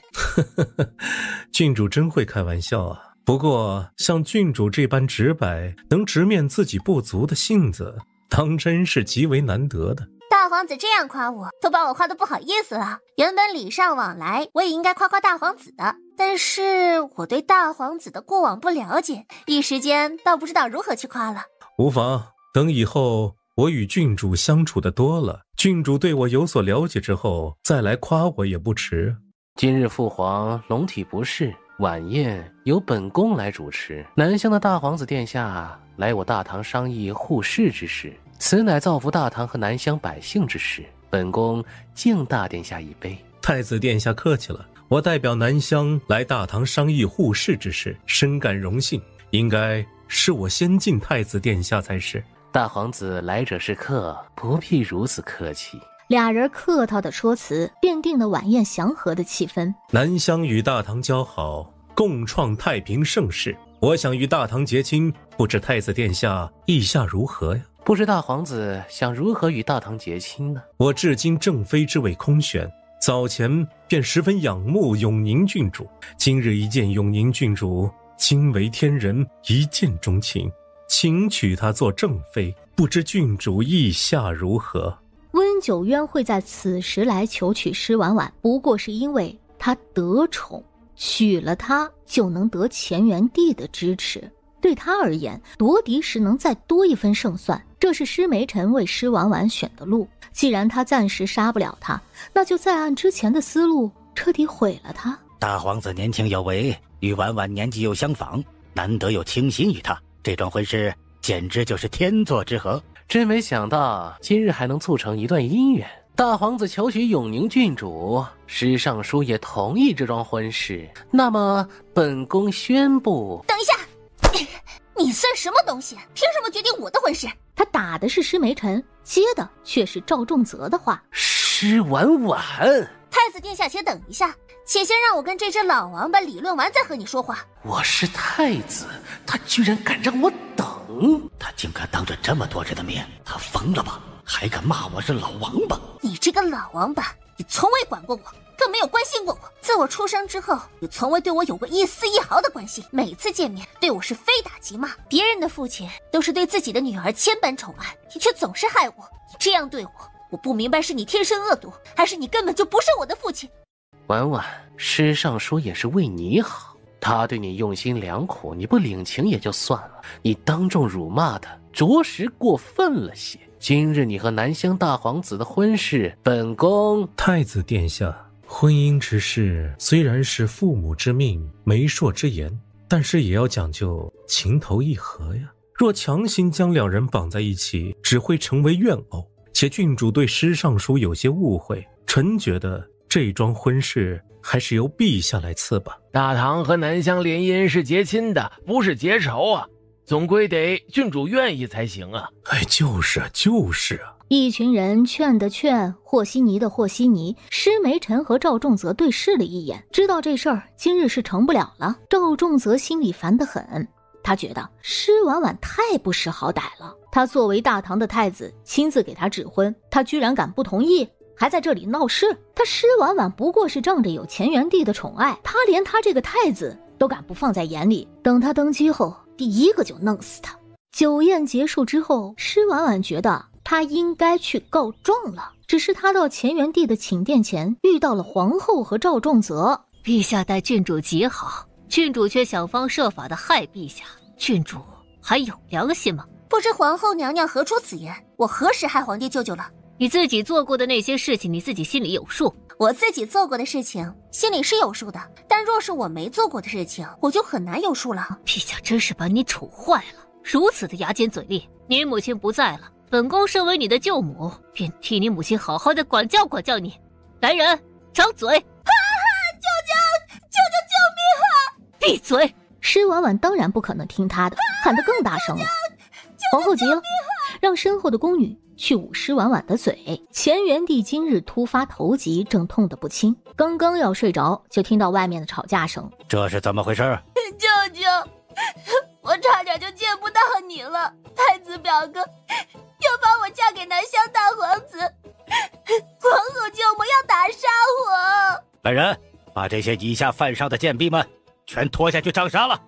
郡主真会开玩笑啊。不过像郡主这般直白，能直面自己不足的性子，当真是极为难得的。大皇子这样夸我，都把我夸得不好意思了。原本礼尚往来，我也应该夸夸大皇子的，但是我对大皇子的过往不了解，一时间倒不知道如何去夸了。无妨，等以后我与郡主相处的多了，郡主对我有所了解之后，再来夸我也不迟。今日父皇龙体不适，晚宴由本宫来主持，南乡的大皇子殿下来我大唐商议互市之事，此乃造福大唐和南乡百姓之事，本宫敬大殿下一杯。太子殿下客气了，我代表南乡来大唐商议互市之事，深感荣幸，应该是我先敬太子殿下才是。大皇子来者是客，不必如此客气。俩人客套的说辞，奠定了晚宴祥和的气氛。南乡与大唐交好，共创太平盛世，我想与大唐结亲，不知太子殿下意下如何呀？不知大皇子想如何与大唐结亲呢？我至今正妃之位空悬，早前便十分仰慕永宁郡主，今日一见永宁郡主惊为天人，一见钟情，请娶她做正妃，不知郡主意下如何？温九渊会在此时来求娶施婉婉，不过是因为他得宠，娶了她就能得乾元帝的支持。对他而言，夺嫡时能再多一分胜算，这是施梅臣为施婉婉选的路。既然他暂时杀不了他，那就再按之前的思路彻底毁了他。大皇子年轻有为，与婉婉年纪又相仿，难得有倾心于他，这桩婚事简直就是天作之合。真没想到今日还能促成一段姻缘。大皇子求娶永宁郡主，施尚书也同意这桩婚事，那么本宫宣布。等一下，你算什么东西？凭什么决定我的婚事？他打的是施梅臣，接的却是赵仲泽的话。施婉婉，太子殿下且等一下，且先让我跟这只老王八理论完再和你说话。我是太子，他居然敢让我等？他竟敢当着这么多人的面，他疯了吧？还敢骂我是老王八？你这个老王八，你从未管过我，更没有关心过我。自我出生之后，你从未对我有过一丝一毫的关心，每次见面对我是非打即骂。别人的父亲都是对自己的女儿千般宠爱，你却总是害我。你这样对我，我不明白是你天生恶毒，还是你根本就不是我的父亲。婉婉，施尚书也是为你好，他对你用心良苦，你不领情也就算了，你当众辱骂他，着实过分了些。今日你和南乡大皇子的婚事，本宫……太子殿下，婚姻之事虽然是父母之命、媒妁之言，但是也要讲究情投意合呀。若强行将两人绑在一起，只会成为怨偶。且郡主对施尚书有些误会，臣觉得这桩婚事还是由陛下来赐吧。大唐和南乡联姻是结亲的，不是结仇啊，总归得郡主愿意才行啊。哎，就是啊。一群人劝的劝，和稀泥的和稀泥。施梅臣和赵仲泽对视了一眼，知道这事儿今日是成不了了。赵仲泽心里烦得很，他觉得施婉婉太不识好歹了。他作为大唐的太子，亲自给他指婚，他居然敢不同意，还在这里闹事。他施婉婉不过是仗着有乾元帝的宠爱，他连他这个太子都敢不放在眼里。等他登基后，第一个就弄死他。酒宴结束之后，施婉婉觉得他应该去告状了，只是他到乾元帝的寝殿前遇到了皇后和赵仲泽。陛下待郡主极好，郡主却想方设法的害陛下，郡主还有良心吗？不知皇后娘娘何出此言？我何时害皇帝舅舅了？你自己做过的那些事情，你自己心里有数。我自己做过的事情，心里是有数的，但若是我没做过的事情，我就很难有数了。陛下真是把你宠坏了，如此的牙尖嘴利。你母亲不在了，本宫身为你的舅母，便替你母亲好好的管教管教你。来人，张嘴！舅舅救命啊！闭嘴！施婉婉当然不可能听他的，喊得更大声了。皇后急了，让身后的宫女去捂施婉婉的嘴。乾元帝今日突发头疾，正痛得不轻，刚刚要睡着，就听到外面的吵架声。这是怎么回事？舅舅，我差点就见不到你了。太子表哥要把我嫁给南乡大皇子，皇后舅母要打杀我。来人，把这些以下犯上的贱婢们全拖下去杖杀了。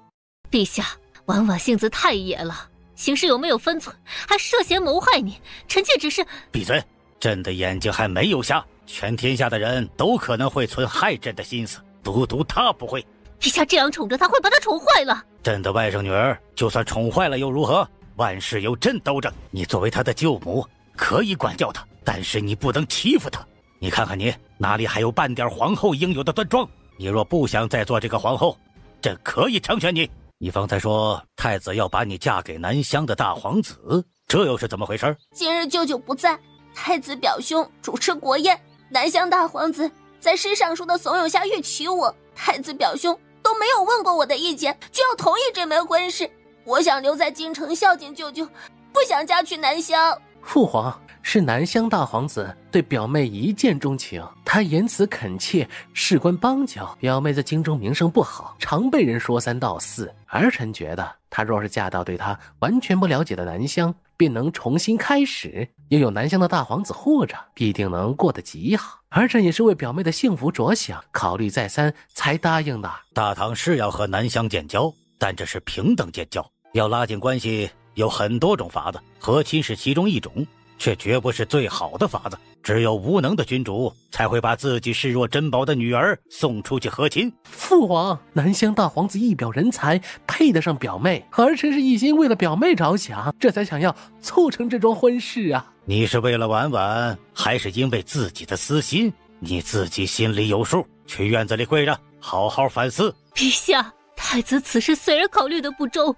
陛下，婉婉性子太野了，行事有没有分寸，还涉嫌谋害你，臣妾只是……闭嘴！朕的眼睛还没有瞎，全天下的人都可能会存害朕的心思，独他不会。陛下这样宠着他，会把他宠坏了。朕的外甥女儿就算宠坏了又如何？万事由朕兜着。你作为她的舅母，可以管教她，但是你不能欺负她。你看看你哪里还有半点皇后应有的端庄？你若不想再做这个皇后，朕可以成全你。你方才说太子要把你嫁给南乡的大皇子，这又是怎么回事？今日舅舅不在，太子表兄主持国宴，南乡大皇子在师尚书的怂恿下欲娶我，太子表兄都没有问过我的意见，就要同意这门婚事。我想留在京城孝敬舅舅，不想嫁去南乡。父皇，是南乡大皇子对表妹一见钟情，他言辞恳切，事关邦交，表妹在京中名声不好，常被人说三道四。儿臣觉得，她若是嫁到对他完全不了解的南乡，便能重新开始，又有南乡的大皇子护着，必定能过得极好。儿臣也是为表妹的幸福着想，考虑再三才答应的。大唐是要和南乡建交，但这是平等建交，要拉近关系有很多种法子，和亲是其中一种，却绝不是最好的法子。只有无能的君主才会把自己视若珍宝的女儿送出去和亲。父皇，南乡大皇子一表人才，配得上表妹，儿臣是一心为了表妹着想，这才想要促成这桩婚事啊。你是为了婉婉，还是因为自己的私心？你自己心里有数，去院子里跪着，好好反思。陛下，太子此事虽然考虑的不周，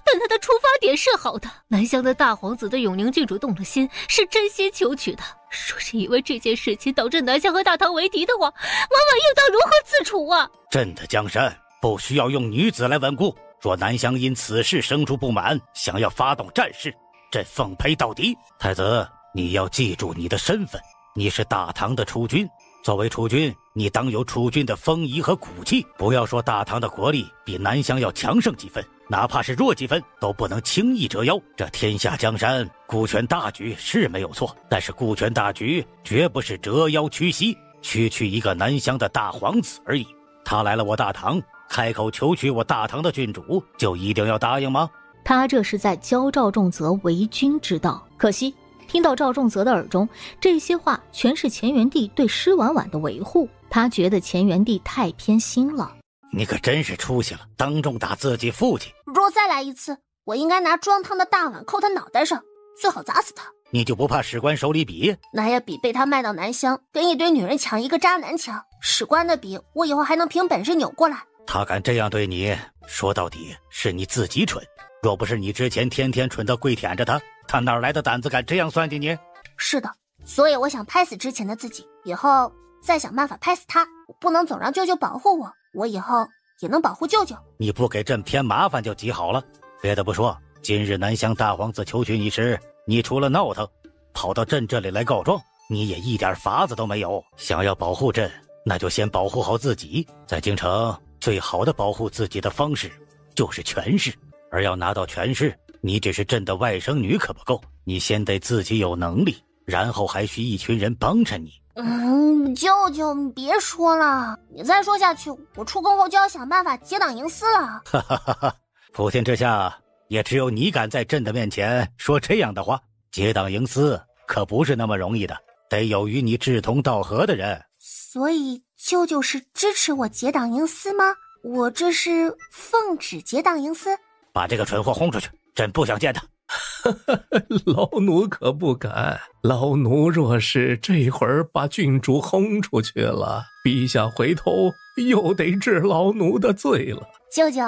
但他的出发点是好的。南乡的大皇子对永宁郡主动了心，是真心求娶的。若是因为这件事情导致南乡和大唐为敌的话，婉婉应当如何自处啊？朕的江山不需要用女子来稳固。若南乡因此事生出不满，想要发动战事，朕奉陪到底。太子，你要记住你的身份，你是大唐的储君。作为储君，你当有储君的风仪和骨气，不要说大唐的国力比南乡要强盛几分，哪怕是弱几分都不能轻易折腰。这天下江山顾全大局是没有错，但是顾全大局绝不是折腰屈膝，区区一个南乡的大皇子而已。他来了我大唐，开口求娶我大唐的郡主，就一定要答应吗？他这是在教赵仲泽为君之道。可惜听到赵仲泽的耳中，这些话全是钱元帝对施婉婉的维护，他觉得钱元帝太偏心了。你可真是出息了，当众打自己父亲。若再来一次，我应该拿装汤的大碗扣他脑袋上，最好砸死他。你就不怕史官手里比？那也比被他卖到南乡跟一堆女人抢一个渣男强。史官的笔我以后还能凭本事扭过来。他敢这样对你，说到底是你自己蠢。若不是你之前天天蠢到跪舔着他，他哪来的胆子敢这样算计你？是的，所以我想拍死之前的自己，以后再想办法拍死他。我不能总让舅舅保护我，我以后也能保护舅舅。你不给朕添麻烦就极好了。别的不说，今日南乡大皇子求娶你时，你除了闹腾，跑到朕这里来告状，你也一点法子都没有。想要保护朕，那就先保护好自己。在京城，最好的保护自己的方式就是权势，而要拿到权势，你只是朕的外甥女可不够，你先得自己有能力，然后还需一群人帮衬你。舅舅，你别说了，你再说下去，我出宫后就要想办法结党营私了。哈哈哈哈！普天之下，也只有你敢在朕的面前说这样的话。结党营私可不是那么容易的，得有与你志同道合的人。所以舅舅是支持我结党营私吗？我这是奉旨结党营私。把这个蠢货轰出去，朕不想见他。老奴可不敢，老奴若是这会儿把郡主轰出去了，陛下回头又得治老奴的罪了。舅舅，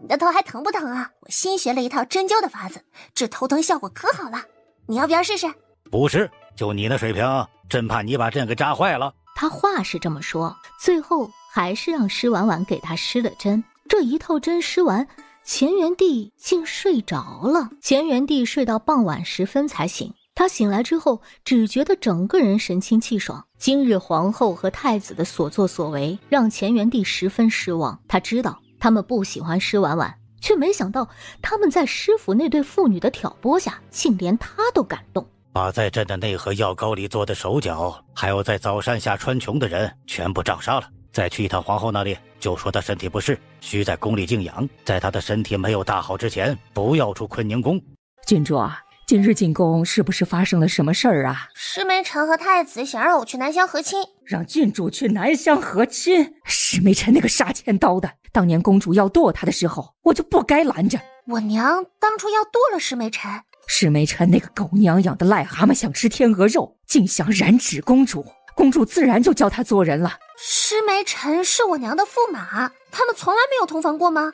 你的头还疼不疼啊？我新学了一套针灸的法子，治头疼效果可好了，你要不要试试？不是，就你那水平，朕怕你把朕给扎坏了。他话是这么说，最后还是让施婉婉给他施了针。这一套针施完，钱元帝竟睡着了。钱元帝睡到傍晚时分才醒，他醒来之后只觉得整个人神清气爽。今日皇后和太子的所作所为让钱元帝十分失望，他知道他们不喜欢施婉婉，却没想到他们在师府那对妇女的挑拨下，竟连他都感动。把在朕的内河药膏里做的手脚，还有在早山下穿琼的人全部杖杀了，再去一趟皇后那里，就说她身体不适，需在宫里静养，在她的身体没有大好之前，不要出坤宁宫。郡主啊，今日进宫是不是发生了什么事儿啊？施梅臣和太子想让我去南乡和亲。让郡主去南乡和亲？施梅臣那个杀千刀的，当年公主要剁他的时候，我就不该拦着。我娘当初要剁了施梅臣。施梅臣那个狗娘养的癞蛤蟆想吃天鹅肉，竟想染指公主，公主自然就教他做人了。施梅尘是我娘的驸马，他们从来没有同房过吗？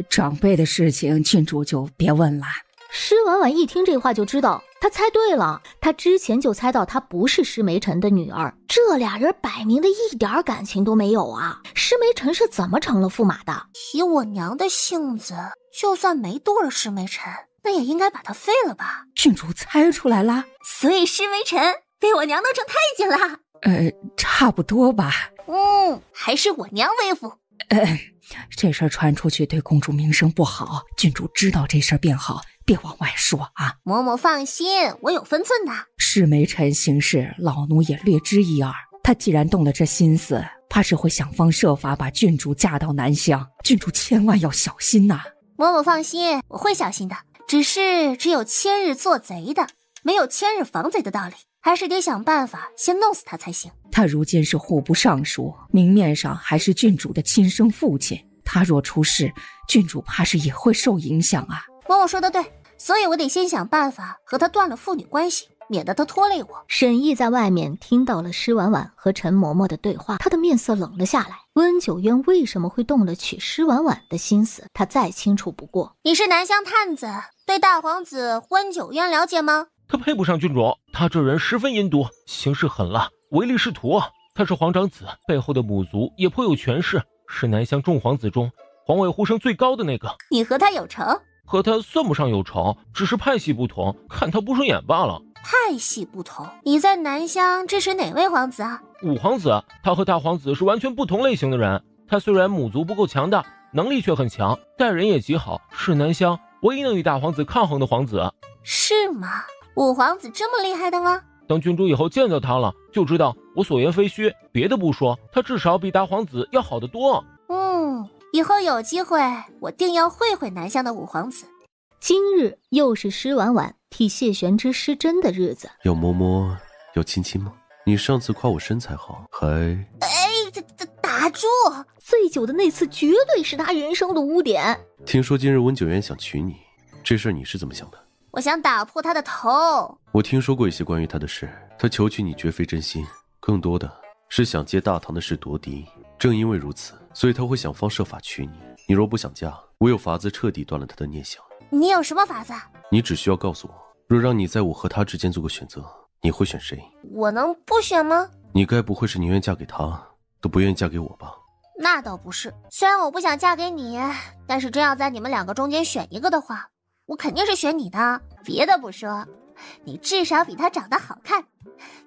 长辈的事情，郡主就别问了。施婉婉一听这话就知道她猜对了，她之前就猜到她不是施梅尘的女儿，这俩人摆明的一点感情都没有啊！施梅尘是怎么成了驸马的？以我娘的性子，就算没多了施梅尘，那也应该把她废了吧？郡主猜出来了，所以施梅尘被我娘弄成太监了。差不多吧。还是我娘为辅。这事儿传出去对公主名声不好，郡主知道这事儿便好，别往外说啊。嬷嬷放心，我有分寸的。施梅尘行事，老奴也略知一二。他既然动了这心思，怕是会想方设法把郡主嫁到南乡，郡主千万要小心呐。嬷嬷放心，我会小心的。只是只有千日做贼的，没有千日防贼的道理，还是得想办法先弄死他才行。他如今是户部尚书，明面上还是郡主的亲生父亲，他若出事，郡主怕是也会受影响啊。嬷嬷说的对，所以我得先想办法和他断了父女关系，免得他拖累我。沈毅在外面听到了施婉婉和陈嬷嬷的对话，他的面色冷了下来。温九渊为什么会动了娶施婉婉的心思，他再清楚不过。你是南乡探子，对大皇子温九渊了解吗？他配不上郡主，他这人十分阴毒，行事狠辣，唯利是图。他是皇长子，背后的母族也颇有权势，是南乡众皇子中皇位呼声最高的那个。你和他有仇？和他算不上有仇，只是派系不同，看他不顺眼罢了。派系不同？你在南乡支持哪位皇子啊？五皇子，他和大皇子是完全不同类型的人。他虽然母族不够强大，能力却很强，待人也极好，是南乡唯一能与大皇子抗衡的皇子。是吗？五皇子这么厉害的吗？等郡主以后见到他了，就知道我所言非虚。别的不说，他至少比大皇子要好得多。以后有机会，我定要会会南乡的五皇子。今日又是施婉婉替谢玄之施针的日子，要摸摸，要亲亲吗？你上次夸我身材好，还……打住！醉酒的那次绝对是他人生的污点。听说今日温九渊想娶你，这事儿你是怎么想的？我想打破他的头。我听说过一些关于他的事，他求娶你绝非真心，更多的是想借大唐的事夺嫡。正因为如此，所以他会想方设法娶你。你若不想嫁，我有法子彻底断了他的念想。你有什么法子？你只需要告诉我，若让你在我和他之间做个选择，你会选谁？我能不选吗？你该不会是宁愿嫁给他，都不愿意嫁给我吧？那倒不是，虽然我不想嫁给你，但是真要在你们两个中间选一个的话，我肯定是选你的。别的不说，你至少比他长得好看，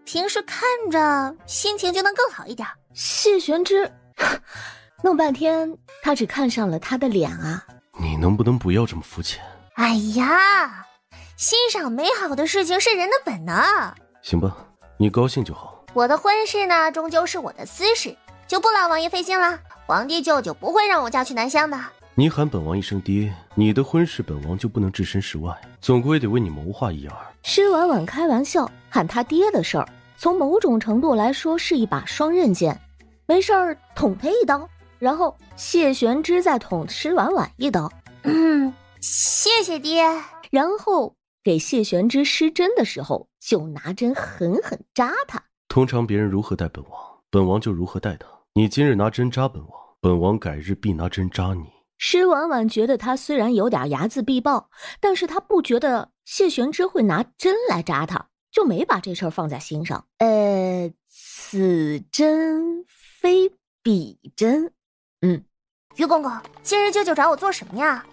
平时看着心情就能更好一点。谢玄之弄半天他只看上了他的脸啊！你能不能不要这么肤浅？哎呀，欣赏美好的事情是人的本能。行吧，你高兴就好。我的婚事呢，终究是我的私事，就不劳王爷费心了。皇帝舅舅不会让我嫁去南乡的。你喊本王一声爹，你的婚事本王就不能置身事外，总归得为你谋划一二。施婉婉开玩笑喊他爹的事儿，从某种程度来说是一把双刃剑。没事儿捅他一刀，然后谢玄之再捅施婉婉一刀。谢谢爹。然后给谢玄之施针的时候，就拿针狠狠扎他。通常别人如何待本王，本王就如何待他。你今日拿针扎本王，本王改日必拿针扎你。施婉婉觉得他虽然有点睚眦必报，但是他不觉得谢玄之会拿针来扎他，就没把这事儿放在心上。此针非彼针。于公公，今日舅舅找我做什么呀？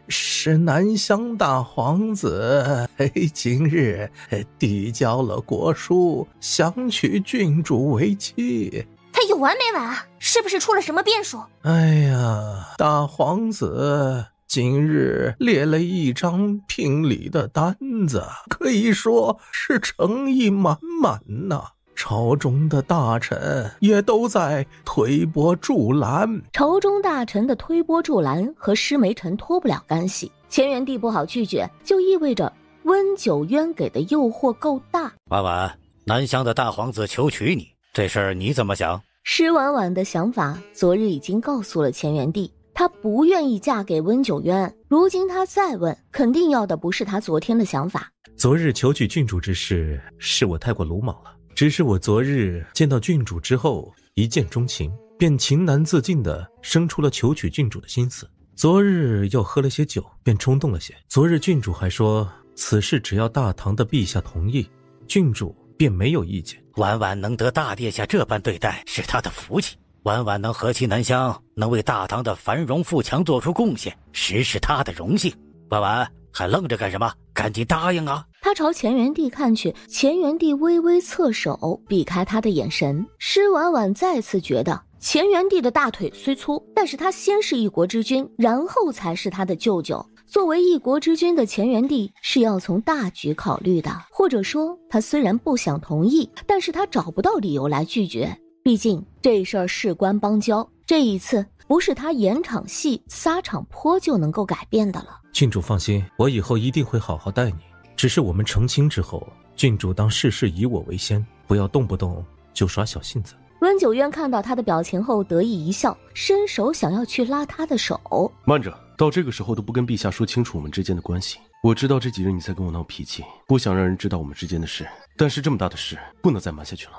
是南乡大皇子今日递交了国书，想娶郡主为妻。他有完没完啊？是不是出了什么变数？哎呀，大皇子今日列了一张聘礼的单子，可以说是诚意满满呐。朝中的大臣也都在推波助澜。朝中大臣的推波助澜和施梅尘脱不了干系，乾元帝不好拒绝，就意味着温九渊给的诱惑够大。婉婉，南乡的大皇子求娶你，这事儿你怎么想？施婉婉的想法昨日已经告诉了乾元帝，她不愿意嫁给温九渊，如今她再问，肯定要的不是她昨天的想法。昨日求娶郡主之事，是我太过鲁莽了。只是我昨日见到郡主之后，一见钟情，便情难自禁地生出了求娶郡主的心思。昨日又喝了些酒，便冲动了些。昨日郡主还说，此事只要大唐的陛下同意，郡主便没有意见。婉婉能得大殿下这般对待，是她的福气。婉婉能和气南乡，能为大唐的繁荣富强做出贡献，实是她的荣幸。婉婉还愣着干什么？赶紧答应啊！他朝钱元帝看去，钱元帝微微侧手，避开他的眼神。施婉婉再次觉得，钱元帝的大腿虽粗，但是他先是一国之君，然后才是他的舅舅。作为一国之君的钱元帝是要从大局考虑的，或者说他虽然不想同意，但是他找不到理由来拒绝。毕竟这事儿事关邦交，这一次不是他演场戏撒场泼就能够改变的了。郡主放心，我以后一定会好好待你。只是我们成亲之后，郡主当事事以我为先，不要动不动就耍小性子。温九渊看到他的表情后得意一笑，伸手想要去拉他的手。慢着，到这个时候都不跟陛下说清楚我们之间的关系。我知道这几日你在跟我闹脾气，不想让人知道我们之间的事，但是这么大的事不能再瞒下去了。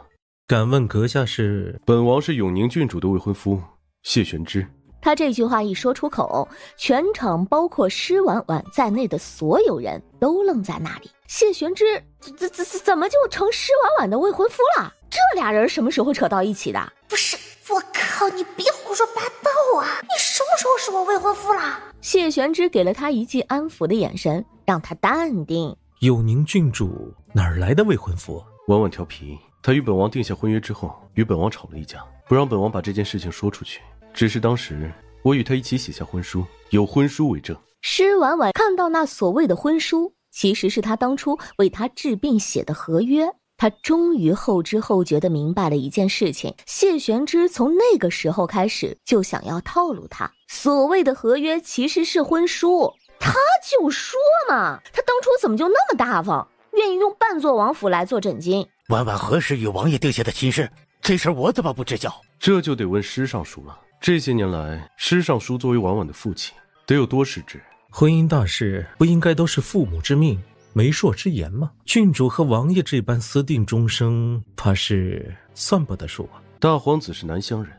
敢问阁下是？本王是永宁郡主的未婚夫谢玄之。他这句话一说出口，全场包括施婉婉在内的所有人都愣在那里。谢玄之怎么就成施婉婉的未婚夫了？这俩人什么时候扯到一起的？不是，我靠，你别胡说八道啊！你什么时候是我未婚夫了？谢玄之给了他一记安抚的眼神，让他淡定。永宁郡主哪儿来的未婚夫？婉婉调皮，她与本王定下婚约之后，与本王吵了一架，不让本王把这件事情说出去。只是当时我与她一起写下婚书，有婚书为证。施婉婉看到那所谓的婚书，其实是他当初为他治病写的合约。他终于后知后觉地明白了一件事情，谢玄之从那个时候开始就想要套路他。所谓的合约其实是婚书，他就说嘛，他当初怎么就那么大方，愿意用半座王府来做枕巾。婉婉何时与王爷定下的亲事？这事我怎么不知晓？这就得问施尚书了。这些年来，施尚书作为婉婉的父亲，得有多失职？婚姻大事不应该都是父母之命媒妁之言吗？郡主和王爷这般私定终生，怕是算不得数啊。大皇子是南乡人，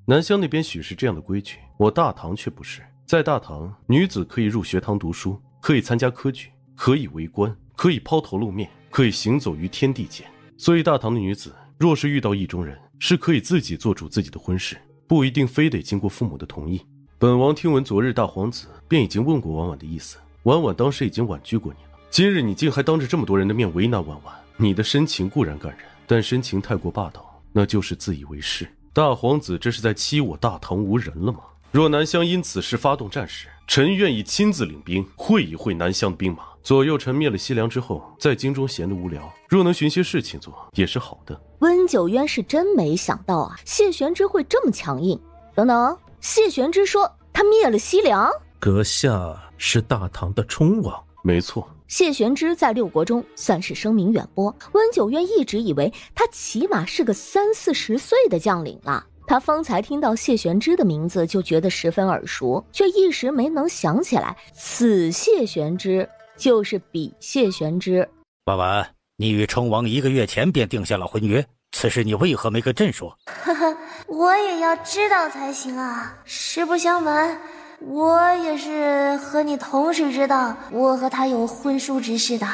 南乡那边许是这样的规矩，我大唐却不是。在大唐，女子可以入学堂读书，可以参加科举，可以为官，可以抛头露面，可以行走于天地间。所以大唐的女子若是遇到意中人，是可以自己做主自己的婚事，不一定非得经过父母的同意。本王听闻昨日大皇子便已经问过婉婉的意思，婉婉当时已经婉拒过你了。今日你竟还当着这么多人的面为难婉婉，你的深情固然感人，但深情太过霸道，那就是自以为是。大皇子这是在欺我大唐无人了吗？若南乡因此事发动战事，臣愿意亲自领兵，会一会南乡的兵马，左右臣灭了西凉之后，在京中闲得无聊，若能寻些事情做，也是好的。温九渊是真没想到啊，谢玄之会这么强硬。等等，谢玄之说他灭了西凉？阁下是大唐的冲王？没错。谢玄之在六国中算是声名远播，温九渊一直以为他起码是个30-40岁的将领了。他方才听到谢玄之的名字就觉得十分耳熟，却一时没能想起来，此谢玄之就是彼谢玄之。婉婉，你与冲王1个月前便定下了婚约，此事你为何没跟朕说？呵呵，我也要知道才行啊！实不相瞒，我也是和你同时知道我和他有婚书之事的。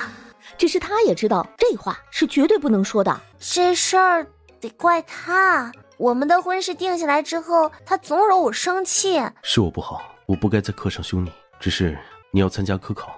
只是他也知道这话是绝对不能说的。这事儿得怪他，我们的婚事定下来之后，他总惹我生气。是我不好，我不该在课上凶你。只是你要参加科考，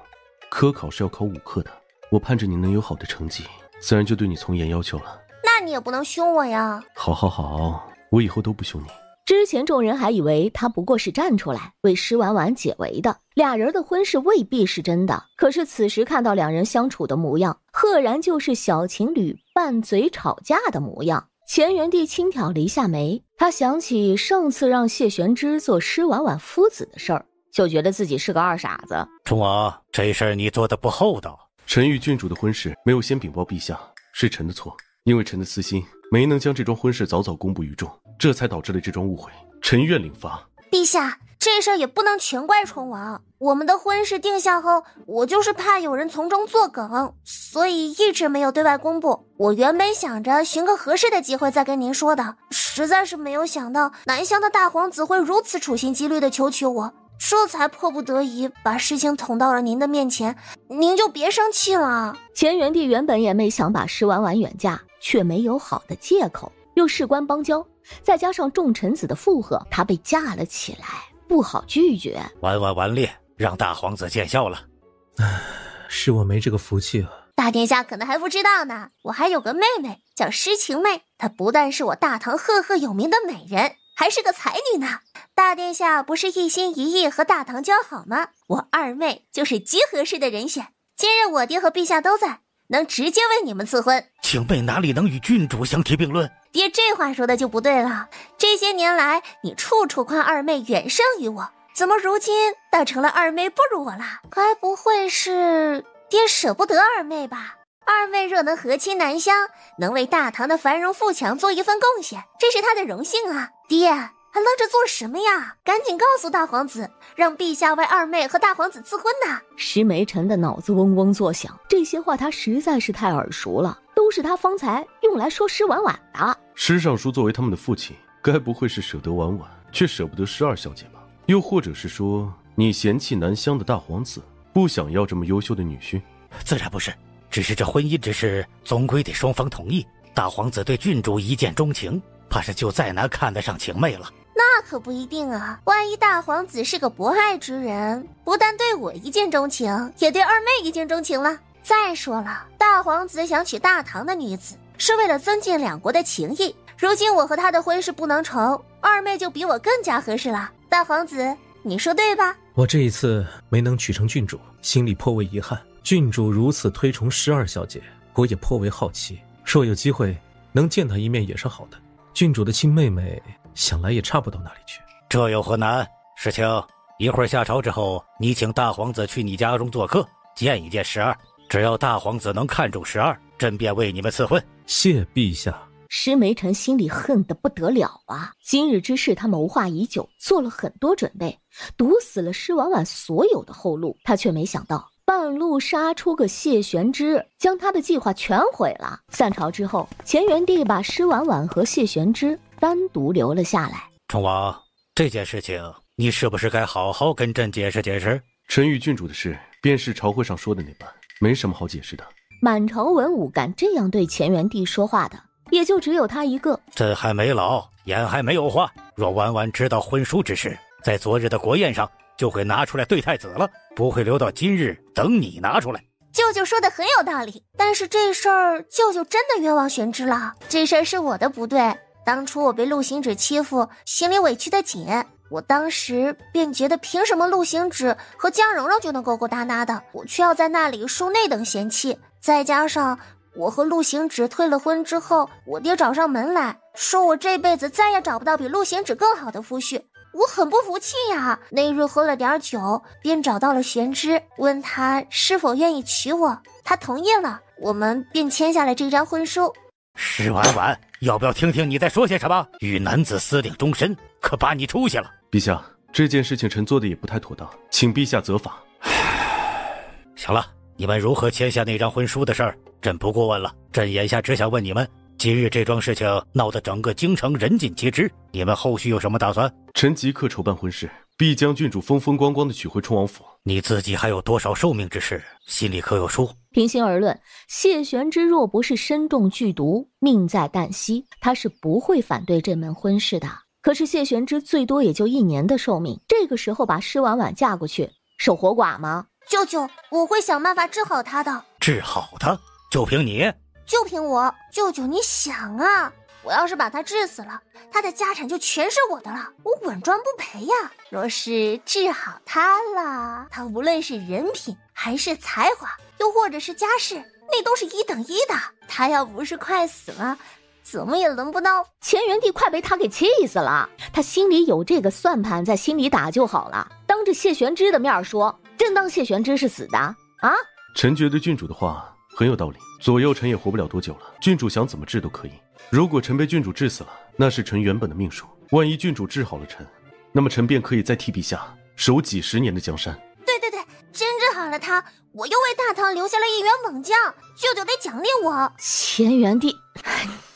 科考是要考5科的，我盼着你能有好的成绩，自然就对你从严要求了。那你也不能凶我呀。好，我以后都不凶你。之前众人还以为他不过是站出来为施婉婉解围的，俩人的婚事未必是真的。可是此时看到两人相处的模样，赫然就是小情侣拌嘴吵架的模样。钱元帝轻挑了一下眉，他想起上次让谢玄之做施婉婉夫子的事儿，就觉得自己是个二傻子。冲王，这事儿你做得不厚道。臣与郡主的婚事没有先禀报陛下，是臣的错，因为臣的私心没能将这桩婚事早早公布于众，这才导致了这桩误会，臣愿领罚。陛下，这事儿也不能全怪冲王。我们的婚事定下后，我就是怕有人从中作梗，所以一直没有对外公布。我原本想着寻个合适的机会再跟您说的，实在是没有想到南乡的大皇子会如此处心积虑地求娶我，这才迫不得已把事情捅到了您的面前，您就别生气了。钱元帝原本也没想把施婉婉远嫁，却没有好的借口，又事关邦交，再加上众臣子的附和，他被架了起来，不好拒绝。婉婉顽劣，让大皇子见笑了。是我没这个福气啊。大殿下可能还不知道呢，我还有个妹妹叫诗晴妹，她不但是我大唐赫赫有名的美人，还是个才女呢。大殿下不是一心一意和大唐交好吗？我二妹就是极合适的人选。今日我爹和陛下都在，能直接为你们赐婚。晴妹哪里能与郡主相提并论？爹这话说的就不对了。这些年来，你处处夸二妹远胜于我，怎么如今倒成了二妹不如我了？该不会是爹舍不得二妹吧？二妹若能和亲南乡，能为大唐的繁荣富强做一份贡献，这是她的荣幸啊！爹，还愣着做什么呀？赶紧告诉大皇子，让陛下为二妹和大皇子赐婚呐！石梅臣的脑子嗡嗡作响，这些话他实在是太耳熟了，都是他方才用来说施婉婉的。施尚书作为他们的父亲，该不会是舍得婉婉，却舍不得施二小姐吧？又或者是说，你嫌弃南乡的大皇子，不想要这么优秀的女婿？自然不是，只是这婚姻之事总归得双方同意。大皇子对郡主一见钟情，怕是就再难看得上晴妹了。那可不一定啊，万一大皇子是个博爱之人，不但对我一见钟情，也对二妹一见钟情了。再说了，大皇子想娶大唐的女子，是为了增进两国的情谊。如今我和他的婚事不能成，二妹就比我更加合适了。大皇子，你说对吧？我这一次没能娶成郡主，心里颇为遗憾。郡主如此推崇施二小姐，我也颇为好奇，若有机会能见她一面也是好的。郡主的亲妹妹想来也差不到哪里去。这有何难？世卿，一会儿下朝之后，你请大皇子去你家中做客，见一见施二。只要大皇子能看中施二，朕便为你们赐婚。谢陛下。石梅臣心里恨得不得了啊！今日之事他谋划已久，做了很多准备，堵死了施婉婉所有的后路。他却没想到半路杀出个谢玄之，将他的计划全毁了。散朝之后，钱元帝把施婉婉和谢玄之单独留了下来。崇王，这件事情你是不是该好好跟朕解释解释？臣与郡主的事，便是朝会上说的那般，没什么好解释的。满朝文武敢这样对钱元帝说话的，也就只有他一个。朕还没老，眼还没有花。若婉婉知道婚书之事，在昨日的国宴上就会拿出来对太子了，不会留到今日等你拿出来。舅舅说的很有道理，但是这事儿舅舅真的冤枉玄之了。这事儿是我的不对，当初我被陆行止欺负，心里委屈的紧，我当时便觉得凭什么陆行止和江蓉蓉就能勾勾搭搭的，我却要在那里受那等嫌弃。再加上我和陆行止退了婚之后，我爹找上门来说我这辈子再也找不到比陆行止更好的夫婿，我很不服气呀。那日喝了点酒，便找到了玄之，问他是否愿意娶我，他同意了，我们便签下了这张婚书。施婉婉，要不要听听你在说些什么？与男子私定终身，可把你出息了。陛下，这件事情臣做的也不太妥当，请陛下责罚。行了，你们如何签下那张婚书的事儿，朕不过问了。朕眼下只想问你们，今日这桩事情闹得整个京城人尽皆知，你们后续有什么打算？臣即刻筹办婚事，必将郡主风风光光的娶回冲王府。你自己还有多少寿命之事，心里可有数？平心而论，谢玄之若不是身中剧毒，命在旦夕，他是不会反对这门婚事的。可是谢玄之最多也就1年的寿命，这个时候把施婉婉嫁过去，守活寡吗？舅舅，我会想办法治好他的。治好他？就凭你？就凭我？舅舅，你想啊，我要是把他治死了，他的家产就全是我的了，我稳赚不赔呀。若是治好他了，他无论是人品还是才华，又或者是家世，那都是1等1的。他要不是快死了，怎么也轮不到。钱元帝快被他给气死了，他心里有这个算盘，在心里打就好了，当着谢玄之的面说，真当谢玄之是死的啊？臣觉得郡主的话很有道理，左右臣也活不了多久了，郡主想怎么治都可以。如果臣被郡主治死了，那是臣原本的命数，万一郡主治好了臣，那么臣便可以再替陛下守几10年的江山。对，真治好了他，我又为大唐留下了一员猛将，舅舅得奖励我。乾元帝，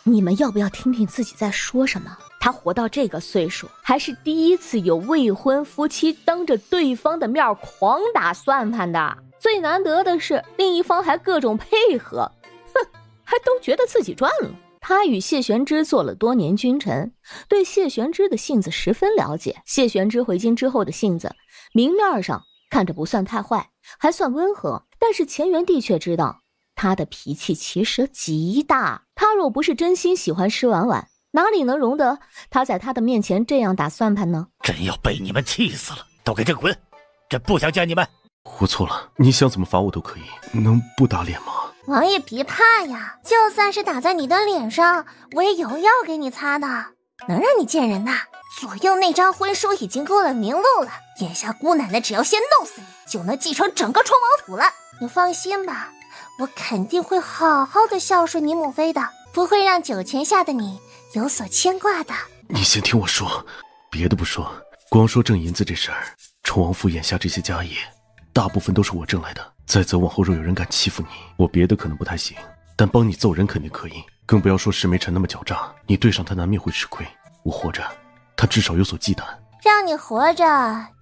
你们要不要听听自己在说什么？他活到这个岁数，还是第一次有未婚夫妻当着对方的面狂打算盘的。最难得的是，另一方还各种配合，还都觉得自己赚了。他与谢玄之做了多年君臣，对谢玄之的性子十分了解。谢玄之回京之后的性子，明面上看着不算太坏，还算温和，但是乾元帝却知道他的脾气其实极大。他若不是真心喜欢施婉婉，哪里能容得他在他的面前这样打算盘呢？真要被你们气死了，都给朕滚！朕不想见你们。我错了，你想怎么罚我都可以，能不打脸吗？王爷别怕呀，就算是打在你的脸上，我也有药给你擦的，能让你见人呐。左右那张婚书已经够了名录了，眼下姑奶奶只要先弄死你，就能继承整个冲王府了。你放心吧，我肯定会好好的孝顺你母妃的，不会让酒泉下的你有所牵挂的。你先听我说，别的不说，光说挣银子这事儿，冲王府眼下这些家业大部分都是我挣来的。再则往后若有人敢欺负你，我别的可能不太行，但帮你揍人肯定可以。更不要说石梅臣那么狡诈，你对上他难免会吃亏。我活着，他至少有所忌惮。让你活着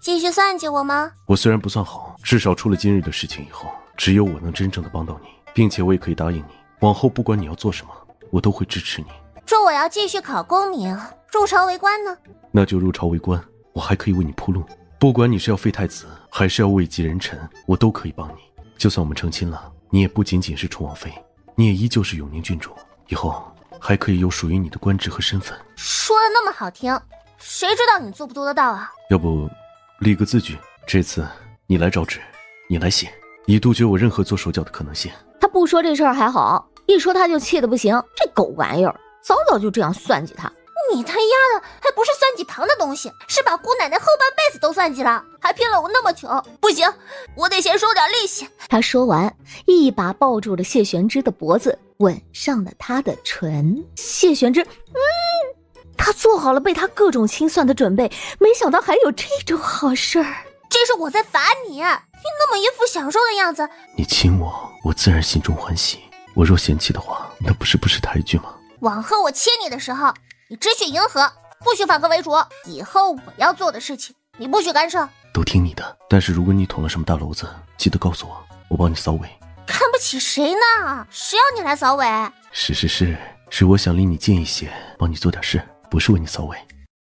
继续算计我吗？我虽然不算好，至少出了今日的事情以后，只有我能真正的帮到你，并且我也可以答应你，往后不管你要做什么，我都会支持你。说我要继续考功名，入朝为官呢？那就入朝为官，我还可以为你铺路。不管你是要废太子，还是要位极人臣，我都可以帮你。就算我们成亲了，你也不仅仅是冲王妃，你也依旧是永宁郡主，以后还可以有属于你的官职和身份。说的那么好听，谁知道你做不做得到啊？要不立个字据，这次你来招旨，你来写，以杜绝我任何做手脚的可能性。他不说这事儿还好，一说他就气得不行。这狗玩意儿，早早就这样算计他。你他丫的还不是算计旁的东西，是把姑奶奶后半辈子都算计了，还骗了我那么久。不行，我得先收点利息。他说完，一把抱住了谢玄之的脖子，吻上了他的唇。谢玄之他做好了被他各种清算的准备，没想到还有这种好事儿。这是我在罚你，你那么一副享受的样子。你亲我，我自然心中欢喜。我若嫌弃的话，那不是抬举吗？往后我切你的时候，你只许迎合，不许反客为主。以后我要做的事情，你不许干涉。都听你的，但是如果你捅了什么大娄子，记得告诉我，我帮你扫尾。看不起谁呢？谁要你来扫尾？是我想离你近一些，帮你做点事，不是为你扫尾。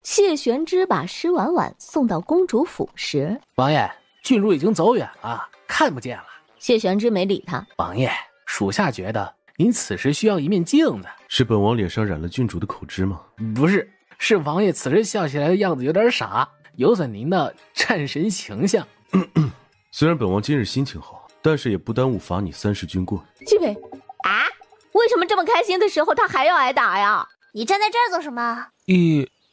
谢玄之把施婉婉送到公主府时，王爷，郡主已经走远了，看不见了。谢玄之没理他。王爷，属下觉得您此时需要一面镜子。是本王脸上染了郡主的口脂吗？不是，是王爷此时笑起来的样子有点傻，有损您的战神形象。虽然本王今日心情好，但是也不耽误罚你30军棍。继位啊？为什么这么开心的时候他还要挨打呀？你站在这儿做什么？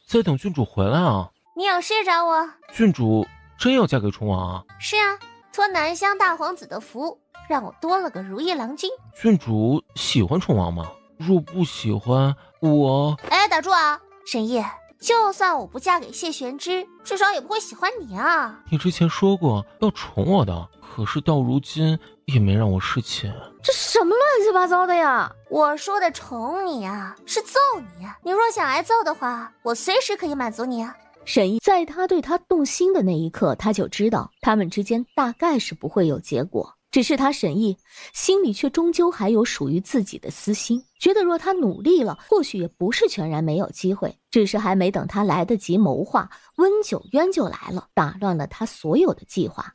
在等郡主回来啊。你有事找我？郡主真要嫁给冲王啊？是啊，托南乡大皇子的福，让我多了个如意郎君。郡主喜欢冲王吗？若不喜欢，我……打住啊！沈烨，就算我不嫁给谢玄之，至少也不会喜欢你啊。你之前说过要宠我的，可是到如今也没让我侍寝。这什么乱七八糟的呀？我说的宠你啊，是揍你啊。你若想挨揍的话，我随时可以满足你啊。沈烨在他对他动心的那一刻，他就知道他们之间大概是不会有结果。只是他沈烨心里却终究还有属于自己的私心，觉得若他努力了，或许也不是全然没有机会。只是还没等他来得及谋划，温九渊就来了，打乱了他所有的计划。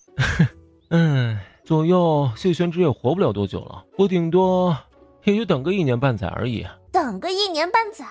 左右谢玄之也活不了多久了，我顶多也就等个1年半载而已。等个1年半载？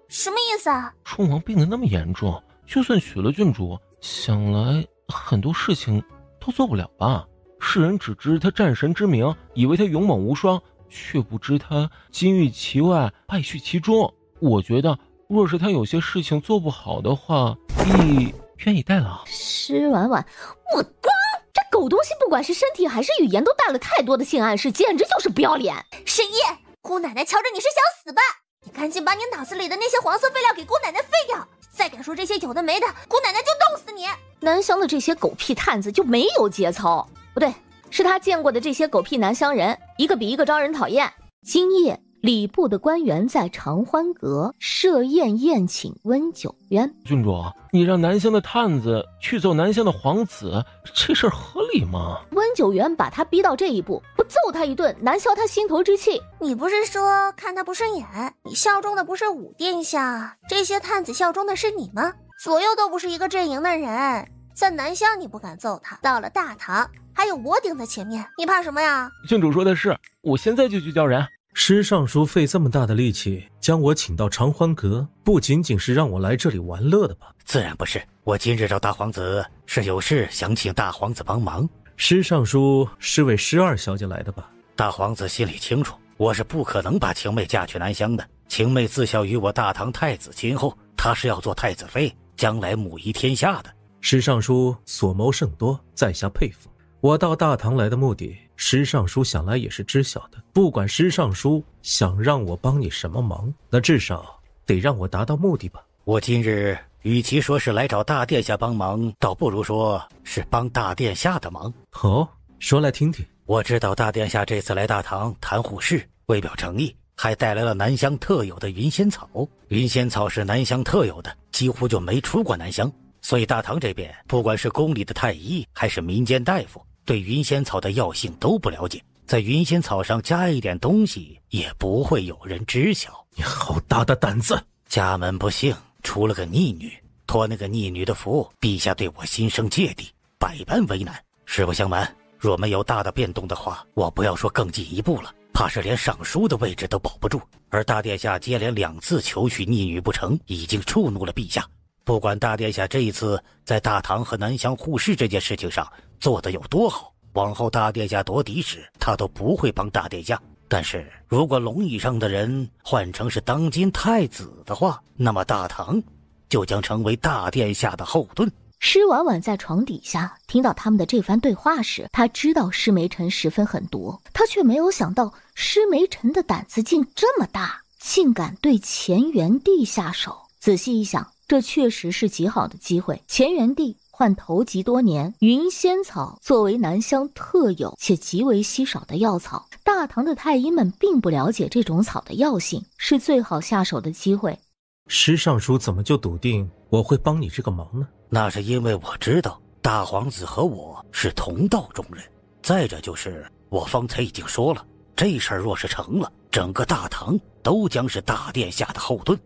什么意思啊？冲王病得那么严重，就算娶了郡主，想来很多事情都做不了吧。世人只知他战神之名，以为他勇猛无双，却不知他金玉其外，败絮其中。我觉得若是他有些事情做不好的话，亦愿意代劳。施婉婉，我这狗东西不管是身体还是语言都带了太多的性暗示，简直就是不要脸。沈烨，姑奶奶瞧着你是想死吧？你赶紧把你脑子里的那些黄色废料给姑奶奶废掉，再敢说这些有的没的，姑奶奶就弄死你！南乡的这些狗屁探子就没有节操，不对，是他见过的这些狗屁南乡人，一个比一个招人讨厌。今夜，礼部的官员在长欢阁设宴宴请温九渊。郡主，你让南乡的探子去揍南乡的皇子，这事儿合理吗？温九渊把他逼到这一步，不揍他一顿，难消他心头之气。你不是说看他不顺眼，你效忠的不是武殿下，这些探子效忠的是你吗？左右都不是一个阵营的人，在南乡你不敢揍他，到了大唐还有我顶在前面，你怕什么呀？郡主说的是，我现在就去叫人。施尚书费这么大的力气将我请到长欢阁，不仅仅是让我来这里玩乐的吧？自然不是，我今日找大皇子是有事想请大皇子帮忙。施尚书是为施二小姐来的吧？大皇子心里清楚，我是不可能把晴妹嫁去南乡的。晴妹自小与我大唐太子亲厚，她是要做太子妃，将来母仪天下的。施尚书所谋甚多，在下佩服。我到大唐来的目的，施尚书想来也是知晓的。不管施尚书想让我帮你什么忙，那至少得让我达到目的吧。我今日与其说是来找大殿下帮忙，倒不如说是帮大殿下的忙。哦，说来听听。我知道大殿下这次来大唐谈护事，为表诚意，还带来了南乡特有的云仙草。云仙草是南乡特有的，几乎就没出过南乡，所以大唐这边不管是宫里的太医还是民间大夫，对云仙草的药性都不了解，在云仙草上加一点东西也不会有人知晓。你好大的胆子！家门不幸出了个逆女，托那个逆女的福，陛下对我心生芥蒂，百般为难。实不相瞒，若没有大的变动的话，我不要说更进一步了，怕是连尚书的位置都保不住。而大殿下接连2次求娶逆女不成，已经触怒了陛下。不管大殿下这一次在大唐和南乡护市这件事情上做得有多好，往后大殿下夺嫡时，他都不会帮大殿下。但是如果龙椅上的人换成是当今太子的话，那么大唐就将成为大殿下的后盾。施婉婉在床底下听到他们的这番对话时，他知道施梅尘十分狠毒，他却没有想到施梅尘的胆子竟这么大，竟敢对乾元帝下手。仔细一想，这确实是极好的机会。乾元帝患头疾多年，云仙草作为南乡特有且极为稀少的药草，大唐的太医们并不了解这种草的药性，是最好下手的机会。施尚书怎么就笃定我会帮你这个忙呢？那是因为我知道大皇子和我是同道中人，再者就是我方才已经说了，这事儿若是成了，整个大唐都将是大殿下的后盾。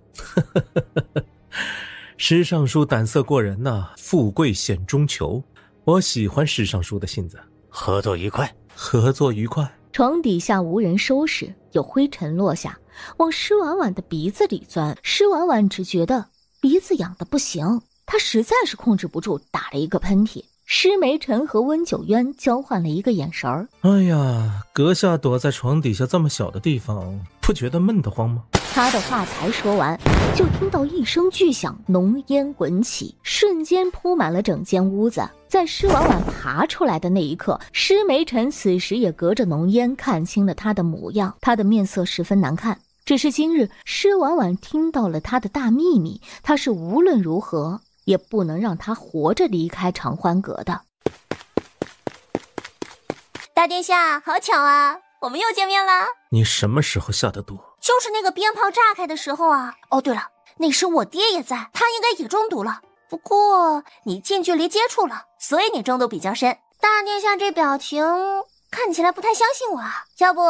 施尚书胆色过人呐，富贵险中求。我喜欢施尚书的性子。合作愉快。合作愉快。床底下无人收拾，有灰尘落下，往施婉婉的鼻子里钻。施婉婉只觉得鼻子痒得不行，她实在是控制不住，打了一个喷嚏。施梅尘和温九渊交换了一个眼神儿。哎呀，阁下躲在床底下这么小的地方，不觉得闷得慌吗？他的话才说完，就听到一声巨响，浓烟滚起，瞬间铺满了整间屋子。在施婉婉爬出来的那一刻，施梅尘此时也隔着浓烟看清了他的模样，他的面色十分难看。只是今日施婉婉听到了他的大秘密，他是无论如何也不能让他活着离开长欢阁的。大殿下，好巧啊，我们又见面了。你什么时候下的毒？就是那个鞭炮炸开的时候啊。哦，对了，那时我爹也在，他应该也中毒了。不过你近距离接触了，所以你中毒比较深。大殿下这表情看起来不太相信我啊，要不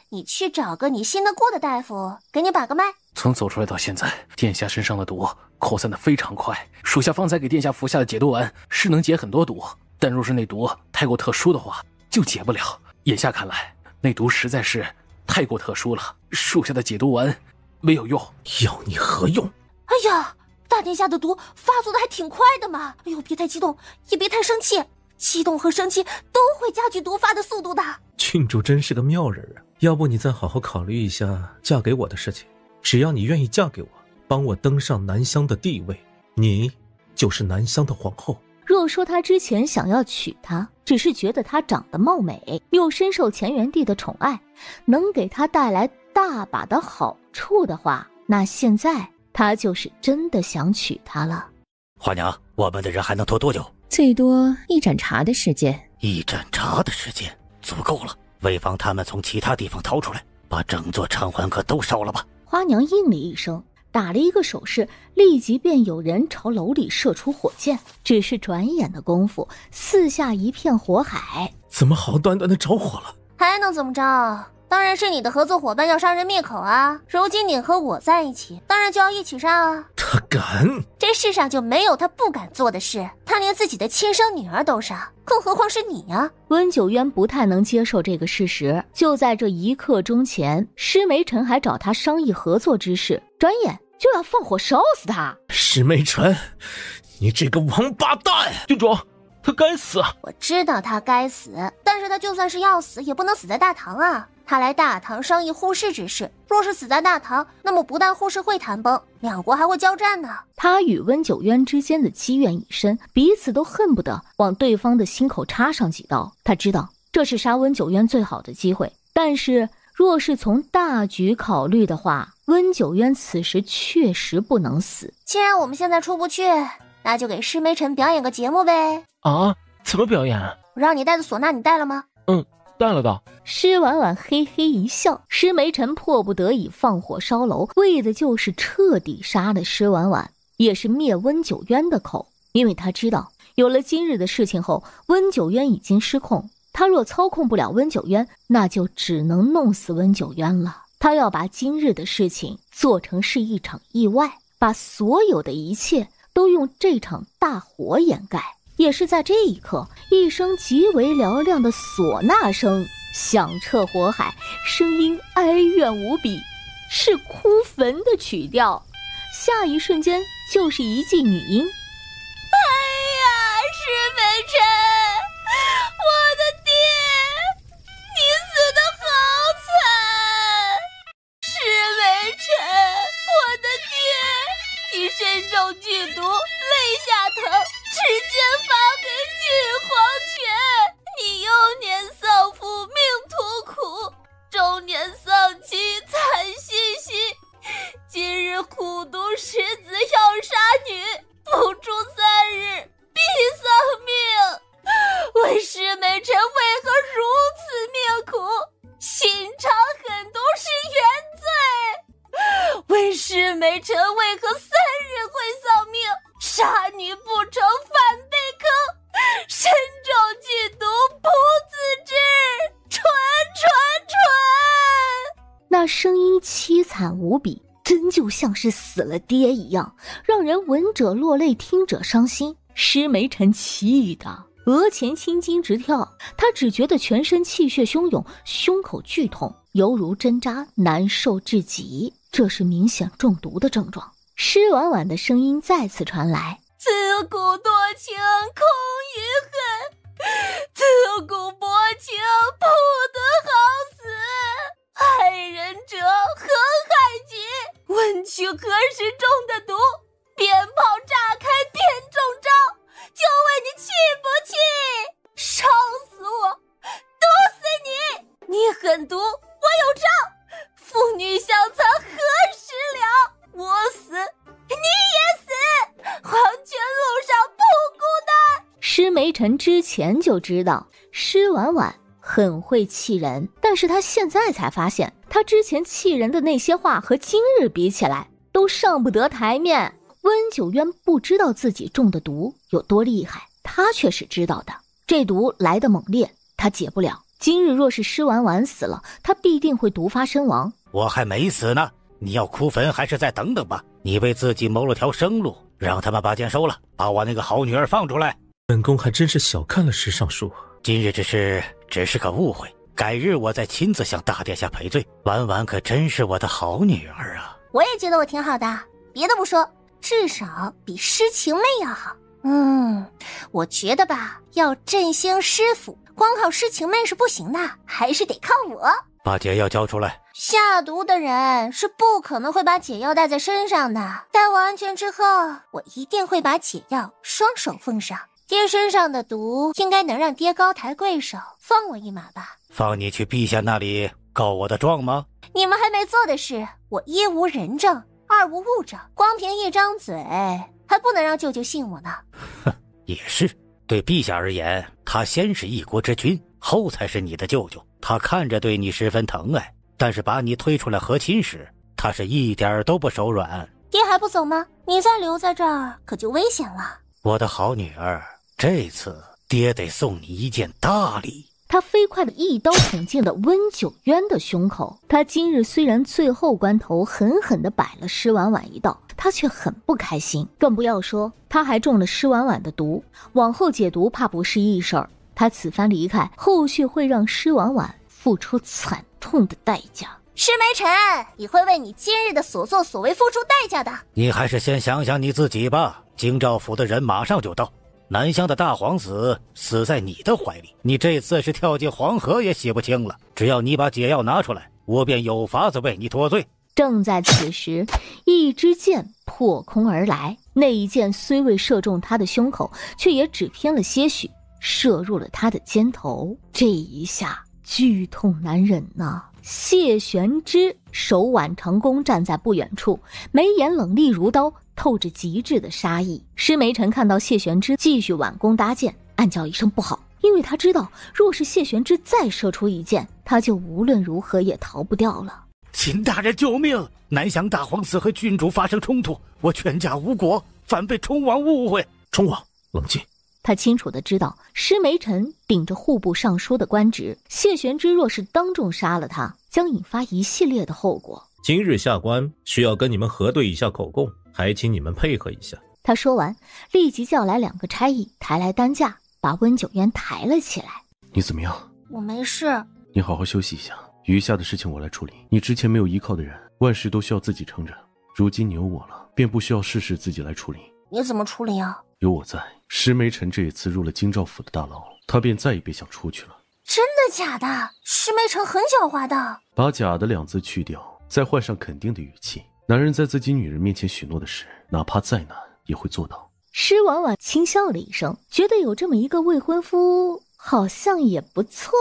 你去找个你信得过的大夫给你把个脉。从走出来到现在，殿下身上的毒扩散得非常快，属下方才给殿下服下的解毒丸是能解很多毒，但若是那毒太过特殊的话就解不了。眼下看来那毒实在是太过特殊了，属下的解毒丸没有用。要你何用？哎呀，大殿下的毒发作的还挺快的嘛。哎呦，别太激动，也别太生气，激动和生气都会加剧毒发的速度的。郡主真是个妙人啊！要不你再好好考虑一下嫁给我的事情，只要你愿意嫁给我，帮我登上南乡的地位，你就是南乡的皇后。若说他之前想要娶她，只是觉得她长得貌美，又深受乾元帝的宠爱，能给他带来大把的好处的话，那现在他就是真的想娶她了。花娘，我们的人还能拖多久？最多一盏茶的时间。一盏茶的时间足够了，为防他们从其他地方逃出来，把整座偿还阁都烧了吧。花娘应了一声，打了一个手势，立即便有人朝楼里射出火箭。只是转眼的功夫，四下一片火海。怎么好端端的着火了？还能怎么着？当然是你的合作伙伴要杀人灭口啊！如今你和我在一起，当然就要一起杀啊！他敢？这世上就没有他不敢做的事，他连自己的亲生女儿都杀，更何况是你呀！温九渊不太能接受这个事实，就在这一刻钟前，施梅尘还找他商议合作之事，转眼就要放火烧死他。施梅尘，你这个王八蛋！郡主，他该死！我知道他该死，但是他就算是要死，也不能死在大堂啊！他来大唐商议护市之事，若是死在大唐，那么不但护市会谈崩，两国还会交战呢。他与温九渊之间的积怨已深，彼此都恨不得往对方的心口插上几刀。他知道这是杀温九渊最好的机会，但是若是从大局考虑的话，温九渊此时确实不能死。既然我们现在出不去，那就给施梅尘表演个节目呗。啊？怎么表演？我让你带的唢呐你带了吗？带了的。施婉婉嘿嘿一笑，施梅尘迫不得已放火烧楼，为的就是彻底杀了施婉婉，也是灭温九渊的口。因为他知道有了今日的事情后，温九渊已经失控，他若操控不了温九渊，那就只能弄死温九渊了。他要把今日的事情做成是一场意外，把所有的一切都用这场大火掩盖。也是在这一刻，一声极为嘹亮的唢呐声响彻火海，声音哀怨无比，是哭坟的曲调。下一瞬间就是一记女音：哎呀，施梅尘，我的爹，你死得好惨！施梅尘，我的爹，你身中剧毒，肋下疼，直接发给郡皇权，你幼年丧父命途苦，中年丧妻惨兮兮，今日苦毒食子要杀女，不出3日必丧命。问施梅尘为何如此命苦？心肠狠毒是原罪。问施梅尘为何3日会丧命？杀女不成反被坑，身中剧毒不自知，传。那声音凄惨无比，真就像是死了爹一样，让人闻者落泪，听者伤心。施梅尘气的额前青筋直跳，他只觉得全身气血汹涌，胸口剧痛，犹如针扎，难受至极。这是明显中毒的症状。施婉婉的声音再次传来：自古多情空余恨，自古薄情不得好死。害人者何害己？问取何时中的毒？鞭炮炸开便中招，就问你气不气？烧死我，毒死你！你狠毒，我有招。父女相残何时了？我死，你也死。黄泉路上不孤单。施梅尘之前就知道施婉婉很会气人，但是他现在才发现，他之前气人的那些话和今日比起来都上不得台面。温九渊不知道自己中的毒有多厉害，他却是知道的。这毒来得猛烈，他解不了。今日若是施婉婉死了，他必定会毒发身亡。我还没死呢，你要哭坟还是再等等吧。你为自己谋了条生路，让他们把剑收了，把我那个好女儿放出来。本宫还真是小看了石尚书，今日只是个误会，改日我再亲自向大殿下赔罪。婉婉可真是我的好女儿啊！我也觉得我挺好的，别的不说，至少比施晴妹要好。我觉得吧，要振兴师府，光靠施晴妹是不行的，还是得靠我。把解药交出来。下毒的人是不可能会把解药带在身上的，待我安全之后，我一定会把解药双手奉上。爹身上的毒应该能让爹高抬贵手，放我一马吧。放你去陛下那里告我的状吗？你们还没做的事，我一无人证，二无误者，光凭一张嘴还不能让舅舅信我呢。哼，也是。对陛下而言，他先是一国之君，后才是你的舅舅。他看着对你十分疼爱，但是把你推出来和亲时，他是一点都不手软。爹还不走吗？你再留在这儿可就危险了。我的好女儿，这次爹得送你一件大礼。他飞快地一刀捅进了温九渊的胸口。他今日虽然最后关头狠狠地摆了施婉婉一道，他却很不开心，更不要说他还中了施婉婉的毒，往后解毒怕不是易事儿。他此番离开，后续会让施婉婉付出惨痛的代价。施梅尘，你会为你今日的所作所为付出代价的。你还是先想想你自己吧。京兆府的人马上就到，南乡的大皇子死在你的怀里，你这次是跳进黄河也洗不清了。只要你把解药拿出来，我便有法子为你脱罪。正在此时，一支箭破空而来，那一箭虽未射中他的胸口，却也只偏了些许，射入了他的肩头。这一下剧痛难忍呐！谢玄之手挽长弓站在不远处，眉眼冷厉如刀，透着极致的杀意。施梅尘看到谢玄之继续挽弓搭箭，暗叫一声不好，因为他知道若是谢玄之再射出一箭，他就无论如何也逃不掉了。秦大人救命！南乡大皇子和郡主发生冲突，我全家无果，反被冲王误会。冲王，冷静。他清楚地知道，施梅尘顶着户部尚书的官职，谢玄之若是当众杀了他，将引发一系列的后果。今日下官需要跟你们核对一下口供，还请你们配合一下。他说完，立即叫来2个差役，抬来担架，把温九渊抬了起来。你怎么样？我没事。你好好休息一下，余下的事情我来处理。你之前没有依靠的人，万事都需要自己撑着。如今你有我了，便不需要事事自己来处理。你怎么处理啊？有我在，施梅尘这一次入了京兆府的大牢，他便再也别想出去了。真的假的？施梅尘很狡猾的。把假的2字去掉，再换上肯定的语气。男人在自己女人面前许诺的事，哪怕再难也会做到。施婉婉轻笑了一声，觉得有这么一个未婚夫好像也不错。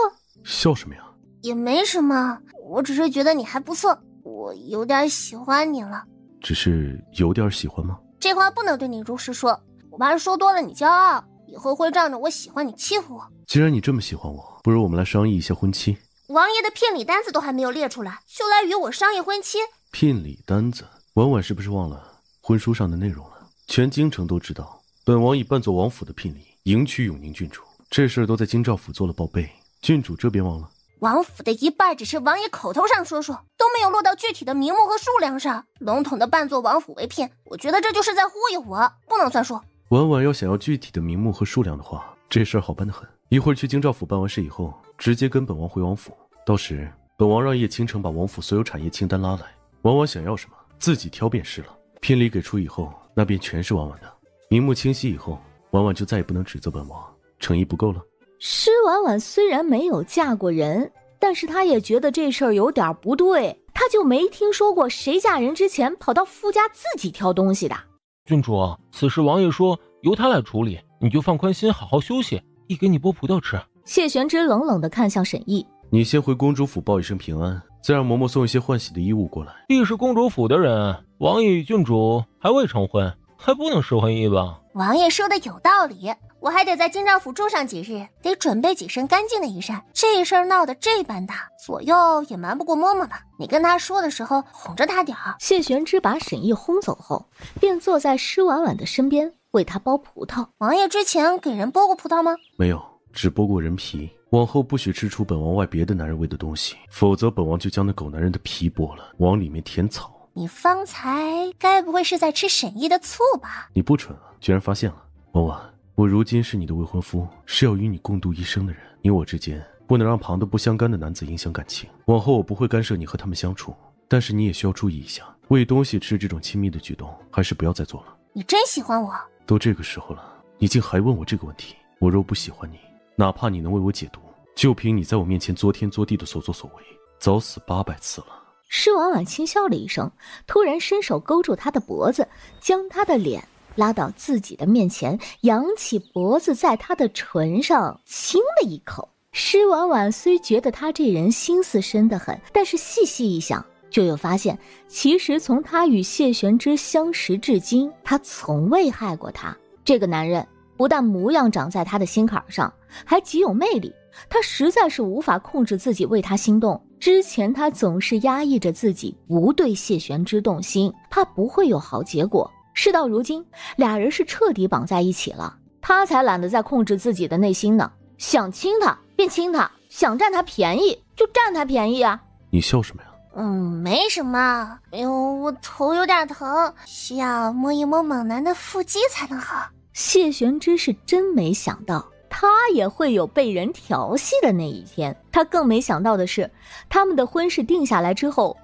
笑什么呀？也没什么，我只是觉得你还不错，我有点喜欢你了。只是有点喜欢吗？这话不能对你如实说，我怕说多了你骄傲，以后会仗着我喜欢你欺负我。既然你这么喜欢我，不如我们来商议一下婚期。王爷的聘礼单子都还没有列出来，就来与我商议婚期。聘礼单子？婉婉是不是忘了婚书上的内容了？全京城都知道，本王已扮作王府的聘礼，迎娶永宁郡主，这事儿都在京兆府做了报备，郡主这边忘了？王府的一半只是王爷口头上说说，都没有落到具体的名目和数量上，笼统的扮作王府为聘，我觉得这就是在忽悠我，不能算数。婉婉要想要具体的名目和数量的话，这事儿好办得很。一会儿去京兆府办完事以后，直接跟本王回王府，到时本王让叶倾城把王府所有产业清单拉来，婉婉想要什么自己挑便是了。聘礼给出以后，那便全是婉婉的。名目清晰以后，婉婉就再也不能指责本王诚意不够了。施婉婉虽然没有嫁过人，但是她也觉得这事儿有点不对，她就没听说过谁嫁人之前跑到夫家自己挑东西的。郡主，此事王爷说由他来处理，你就放宽心，好好休息，一给你剥葡萄吃。谢玄之冷冷地看向沈毅，你先回公主府报一声平安，再让嬷嬷送一些换洗的衣物过来。亦是公主府的人，王爷与郡主还未成婚，还不能试婚衣吧？王爷说的有道理，我还得在京兆府住上几日，得准备几身干净的衣衫。这事儿闹得这般大，左右也瞒不过嬷嬷吧？你跟他说的时候哄着他点儿。谢玄之把沈毅轰走后，便坐在施婉婉的身边为他剥葡萄。王爷之前给人剥过葡萄吗？没有，只剥过人皮。往后不许吃出本王外别的男人味的东西，否则本王就将那狗男人的皮剥了，往里面填草。你方才该不会是在吃沈毅的醋吧？你不蠢啊，居然发现了。婉婉，我如今是你的未婚夫，是要与你共度一生的人，你我之间不能让旁的不相干的男子影响感情。往后我不会干涉你和他们相处，但是你也需要注意一下，喂东西吃这种亲密的举动还是不要再做了。你真喜欢我？都这个时候了，你竟还问我这个问题。我若不喜欢你，哪怕你能为我解毒，就凭你在我面前作天作地的所作所为，早死800次了。施婉婉轻笑了一声，突然伸手勾住他的脖子，将他的脸拉到自己的面前，扬起脖子在他的唇上亲了一口。施婉婉虽觉得他这人心思深得很，但是细细一想，就又发现其实从他与谢玄之相识至今，他从未害过他。这个男人不但模样长在他的心坎上，还极有魅力，他实在是无法控制自己为他心动。之前他总是压抑着自己不对谢玄之动心，怕不会有好结果。事到如今，俩人是彻底绑在一起了，他才懒得再控制自己的内心呢。想亲他便亲他，想占他便宜就占他便宜啊。你笑什么呀？没什么。哎呦，我头有点疼，需要摸一摸猛男的腹肌才能好。谢玄之是真没想到他也会有被人调戏的那一天，他更没想到的是，他们的婚事定下来之后，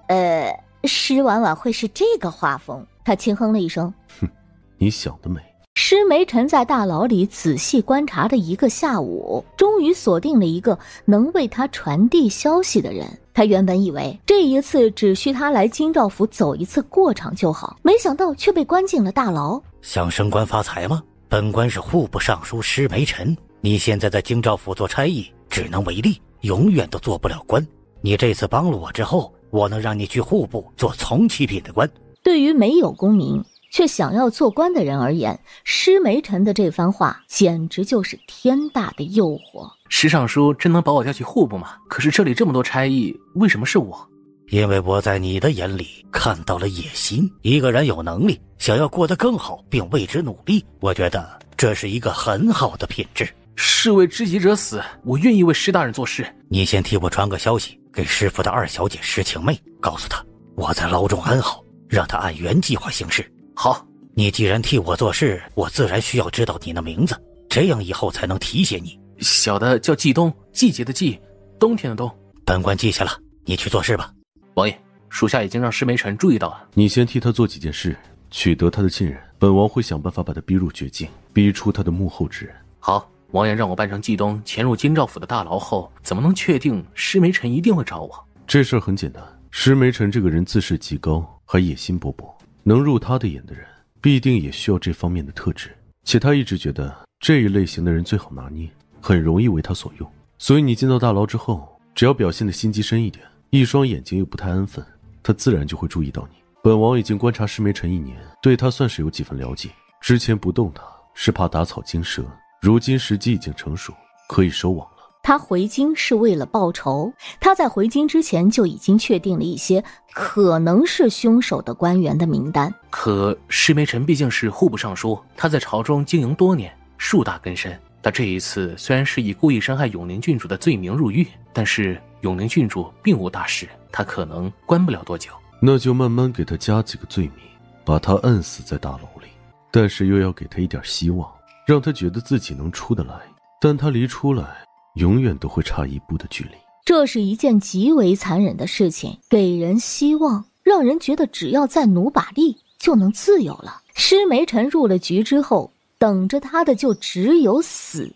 施婉婉会是这个画风。他轻哼了一声，哼，你想得美。施梅尘在大牢里仔细观察的一个下午，终于锁定了一个能为他传递消息的人。他原本以为这一次只需他来京兆府走一次过场就好，没想到却被关进了大牢。想升官发财吗？本官是户部尚书施梅尘，你现在在京兆府做差役，只能为吏，永远都做不了官。你这次帮了我之后，我能让你去户部做从七品的官。对于没有功名却想要做官的人而言，施梅尘的这番话简直就是天大的诱惑。施尚书真能把我调去户部吗？可是这里这么多差役，为什么是我？因为我在你的眼里看到了野心。一个人有能力，想要过得更好并为之努力，我觉得这是一个很好的品质。士为知己者死，我愿意为施大人做事。你先替我传个消息给师傅的二小姐施晴妹，告诉她我在牢中安好，让她按原计划行事。好，你既然替我做事，我自然需要知道你的名字，这样以后才能提携你。小的叫季冬，季节的季，冬天的冬。本官记下了，你去做事吧。王爷，属下已经让施梅尘注意到了。你先替他做几件事，取得他的信任，本王会想办法把他逼入绝境，逼出他的幕后之人。好，王爷让我扮成季冬潜入京兆府的大牢后，怎么能确定施梅尘一定会找我？这事儿很简单，施梅尘这个人自视极高，还野心勃勃，能入他的眼的人必定也需要这方面的特质，且他一直觉得这一类型的人最好拿捏，很容易为他所用。所以你进到大牢之后，只要表现得心机深一点，一双眼睛又不太安分，他自然就会注意到你。本王已经观察施梅尘1年，对他算是有几分了解。之前不动他是怕打草惊蛇，如今时机已经成熟，可以收网了。他回京是为了报仇，他在回京之前就已经确定了一些可能是凶手的官员的名单。可施梅尘毕竟是户部尚书，他在朝中经营多年，树大根深。他这一次虽然是以故意伤害永宁郡主的罪名入狱，但是永宁郡主并无大事，他可能关不了多久。那就慢慢给他加几个罪名，把他摁死在大牢里，但是又要给他一点希望，让他觉得自己能出得来，但他离出来永远都会差一步的距离。这是一件极为残忍的事情，给人希望，让人觉得只要再努把力就能自由了。施梅尘入了局之后，等着他的就只有死。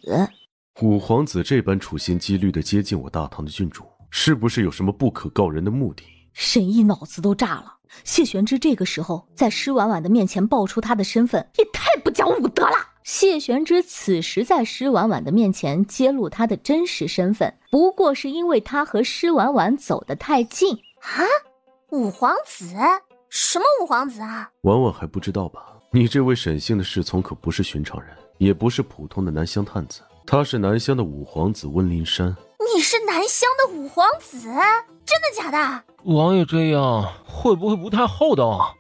五皇子这般处心积虑地接近我大唐的郡主，是不是有什么不可告人的目的？沈毅脑子都炸了，谢玄之这个时候在施婉婉的面前爆出他的身份，也太不讲武德了。谢玄之此时在施婉婉的面前揭露他的真实身份，不过是因为他和施婉婉走得太近。啊，五皇子？什么五皇子啊？婉婉还不知道吧？你这位沈姓的侍从可不是寻常人，也不是普通的南乡探子，他是南乡的五皇子温林山。你是南乡的五皇子？真的假的？王爷这样会不会不太厚道啊？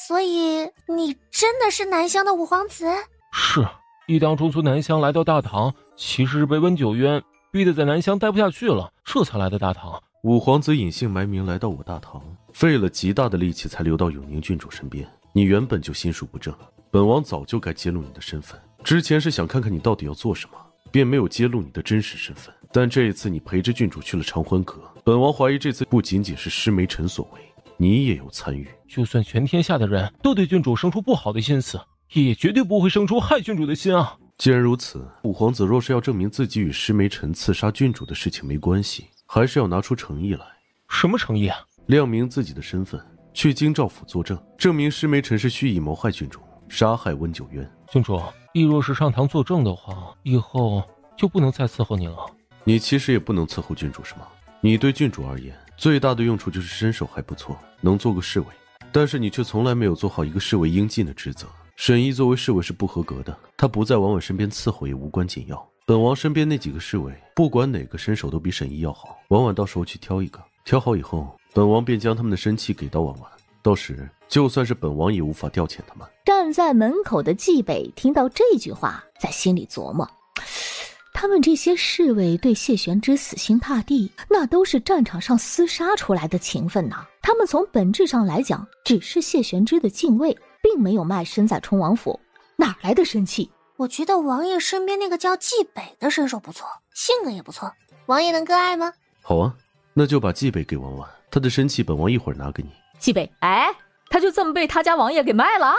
所以你真的是南乡的五皇子？是，一当初从南乡来到大唐，其实是被温九渊逼得在南乡待不下去了，这才来的大唐。五皇子隐姓埋名来到我大唐，费了极大的力气才留到永宁郡主身边。你原本就心术不正，本王早就该揭露你的身份。之前是想看看你到底要做什么，便没有揭露你的真实身份。但这一次你陪着郡主去了长欢阁，本王怀疑这次不仅仅是施梅尘所为，你也有参与。就算全天下的人都对郡主生出不好的心思，也绝对不会生出害郡主的心啊！既然如此，五皇子若是要证明自己与施梅尘刺杀郡主的事情没关系，还是要拿出诚意来。什么诚意啊？亮明自己的身份，去京兆府作证，证明施梅尘是蓄意谋害郡主，杀害温九渊。郡主，亦若是上堂作证的话，以后就不能再伺候你了。你其实也不能伺候郡主是吗？你对郡主而言，最大的用处就是身手还不错，能做个侍卫。但是你却从来没有做好一个侍卫应尽的职责。沈毅作为侍卫是不合格的，他不在婉婉身边伺候也无关紧要。本王身边那几个侍卫，不管哪个身手都比沈毅要好。婉婉到时候去挑一个，挑好以后，本王便将他们的身契给到婉婉。到时就算是本王也无法调遣他们。站在门口的纪北听到这句话，在心里琢磨，他们这些侍卫对谢玄之死心塌地，那都是战场上厮杀出来的情分呐。他们从本质上来讲，只是谢玄之的禁卫，并没有卖身在冲王府，哪来的生气？我觉得王爷身边那个叫纪北的身手不错，性格也不错，王爷能割爱吗？好啊，那就把纪北给婉婉，他的身契本王一会儿拿给你。纪北，他就这么被他家王爷给卖了？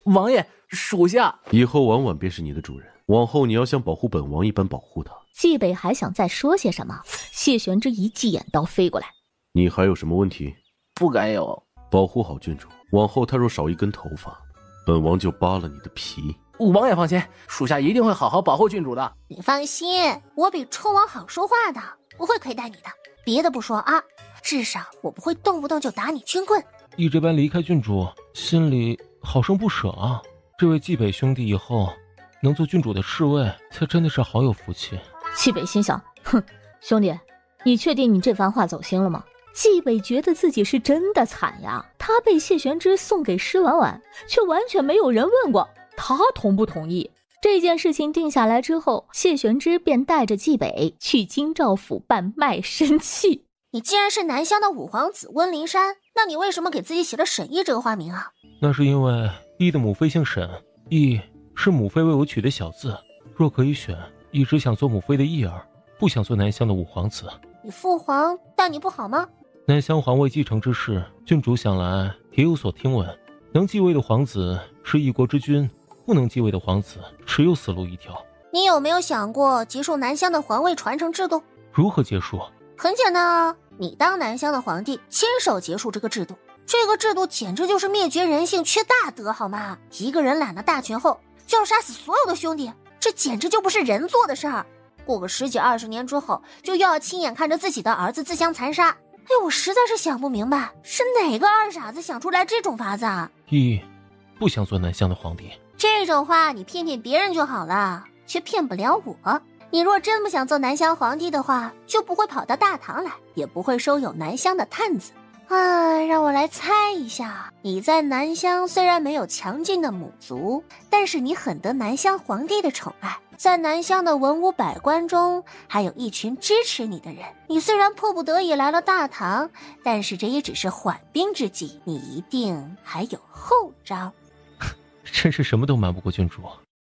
王爷，属下以后婉婉便是你的主人，往后你要像保护本王一般保护她。纪北还想再说些什么，谢玄之一记眼刀飞过来。你还有什么问题？不敢有。保护好郡主，往后他若少一根头发，本王就扒了你的皮。王爷放心，属下一定会好好保护郡主的。你放心，我比冲王好说话的，不会亏待你的。别的不说啊，至少我不会动不动就打你军棍。一这般离开郡主，心里好生不舍啊。这位纪北兄弟以后能做郡主的侍卫，他真的是好有福气。纪北心想，哼，兄弟，你确定你这番话走心了吗？纪北觉得自己是真的惨呀，他被谢玄之送给施婉婉，却完全没有人问过他同不同意。这件事情定下来之后，谢玄之便带着纪北去京兆府办卖身契。你既然是南乡的五皇子温灵山，那你为什么给自己写了沈毅这个花名啊？那是因为义的母妃姓沈，义是母妃为我取的小字。若可以选，一直想做母妃的义儿，不想做南乡的五皇子。你父皇待你不好吗？南乡皇位继承之事，郡主想来也有所听闻。能继位的皇子是一国之君，不能继位的皇子只有死路一条。你有没有想过结束南乡的皇位传承制度？如何结束？很简单啊，你当南乡的皇帝，亲手结束这个制度。这个制度简直就是灭绝人性，缺大德好吗？一个人揽了大权后，就要杀死所有的兄弟，这简直就不是人做的事儿。过个10几20年之后，就又要亲眼看着自己的儿子自相残杀。我实在是想不明白，是哪个二傻子想出来这种法子啊？义不想做南乡的皇帝。这种话你骗骗别人就好了，却骗不了我。你若真不想做南乡皇帝的话，就不会跑到大唐来，也不会收有南乡的探子。让我来猜一下，你在南乡虽然没有强劲的母族，但是你很得南乡皇帝的宠爱，在南乡的文武百官中还有一群支持你的人。你虽然迫不得已来了大唐，但是这也只是缓兵之计，你一定还有后招。真是什么都瞒不过郡主。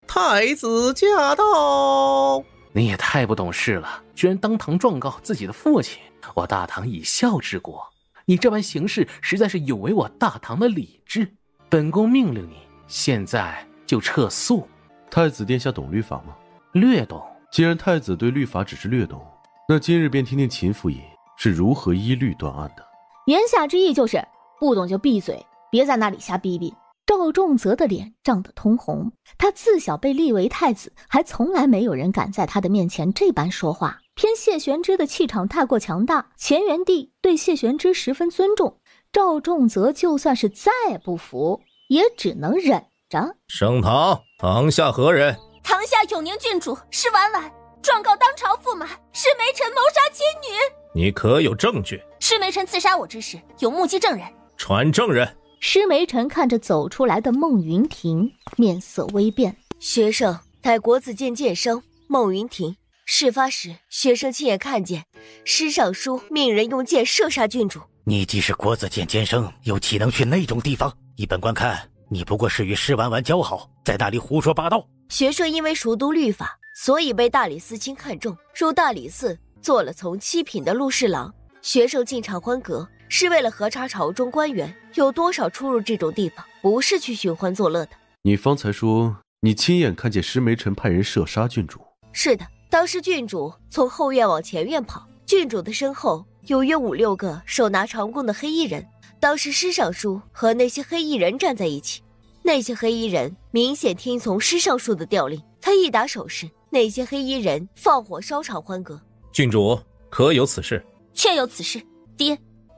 太子驾到！你也太不懂事了，居然当堂状告自己的父亲。我大唐以孝治国，你这般行事实在是有违我大唐的礼制。本宫命令你现在就撤诉。太子殿下懂律法吗？略懂。既然太子对律法只是略懂，那今日便听听秦府尹是如何依律断案的。言下之意就是不懂就闭嘴，别在那里瞎逼逼。赵仲泽的脸涨得通红，他自小被立为太子，还从来没有人敢在他的面前这般说话。偏谢玄之的气场太过强大，乾元帝对谢玄之十分尊重，赵仲泽就算是再不服，也只能忍着。升堂，堂下何人？堂下永宁郡主施婉婉状告当朝驸马施梅臣谋杀妻女。你可有证据？施梅臣刺杀我之时，有目击证人。传证人。施梅臣看着走出来的孟云亭，面色微变。学生待国子监监生孟云亭，事发时学生亲眼看见施尚书命人用箭射杀郡主。你既是国子监监生，又岂能去那种地方？依本官看，你不过是与施婉婉交好，在那里胡说八道。学生因为熟读律法，所以被大理寺卿看中，入大理寺做了从7品的录侍郎。学生进场欢阁是为了核查朝中官员有多少出入这种地方，不是去寻欢作乐的。你方才说你亲眼看见施梅臣派人射杀郡主？是的，当时郡主从后院往前院跑，郡主的身后有约5、6个手拿长弓的黑衣人。当时施尚书和那些黑衣人站在一起，那些黑衣人明显听从施尚书的调令，他一打手势，那些黑衣人放火烧场欢阁。郡主可有此事？确有此事，爹。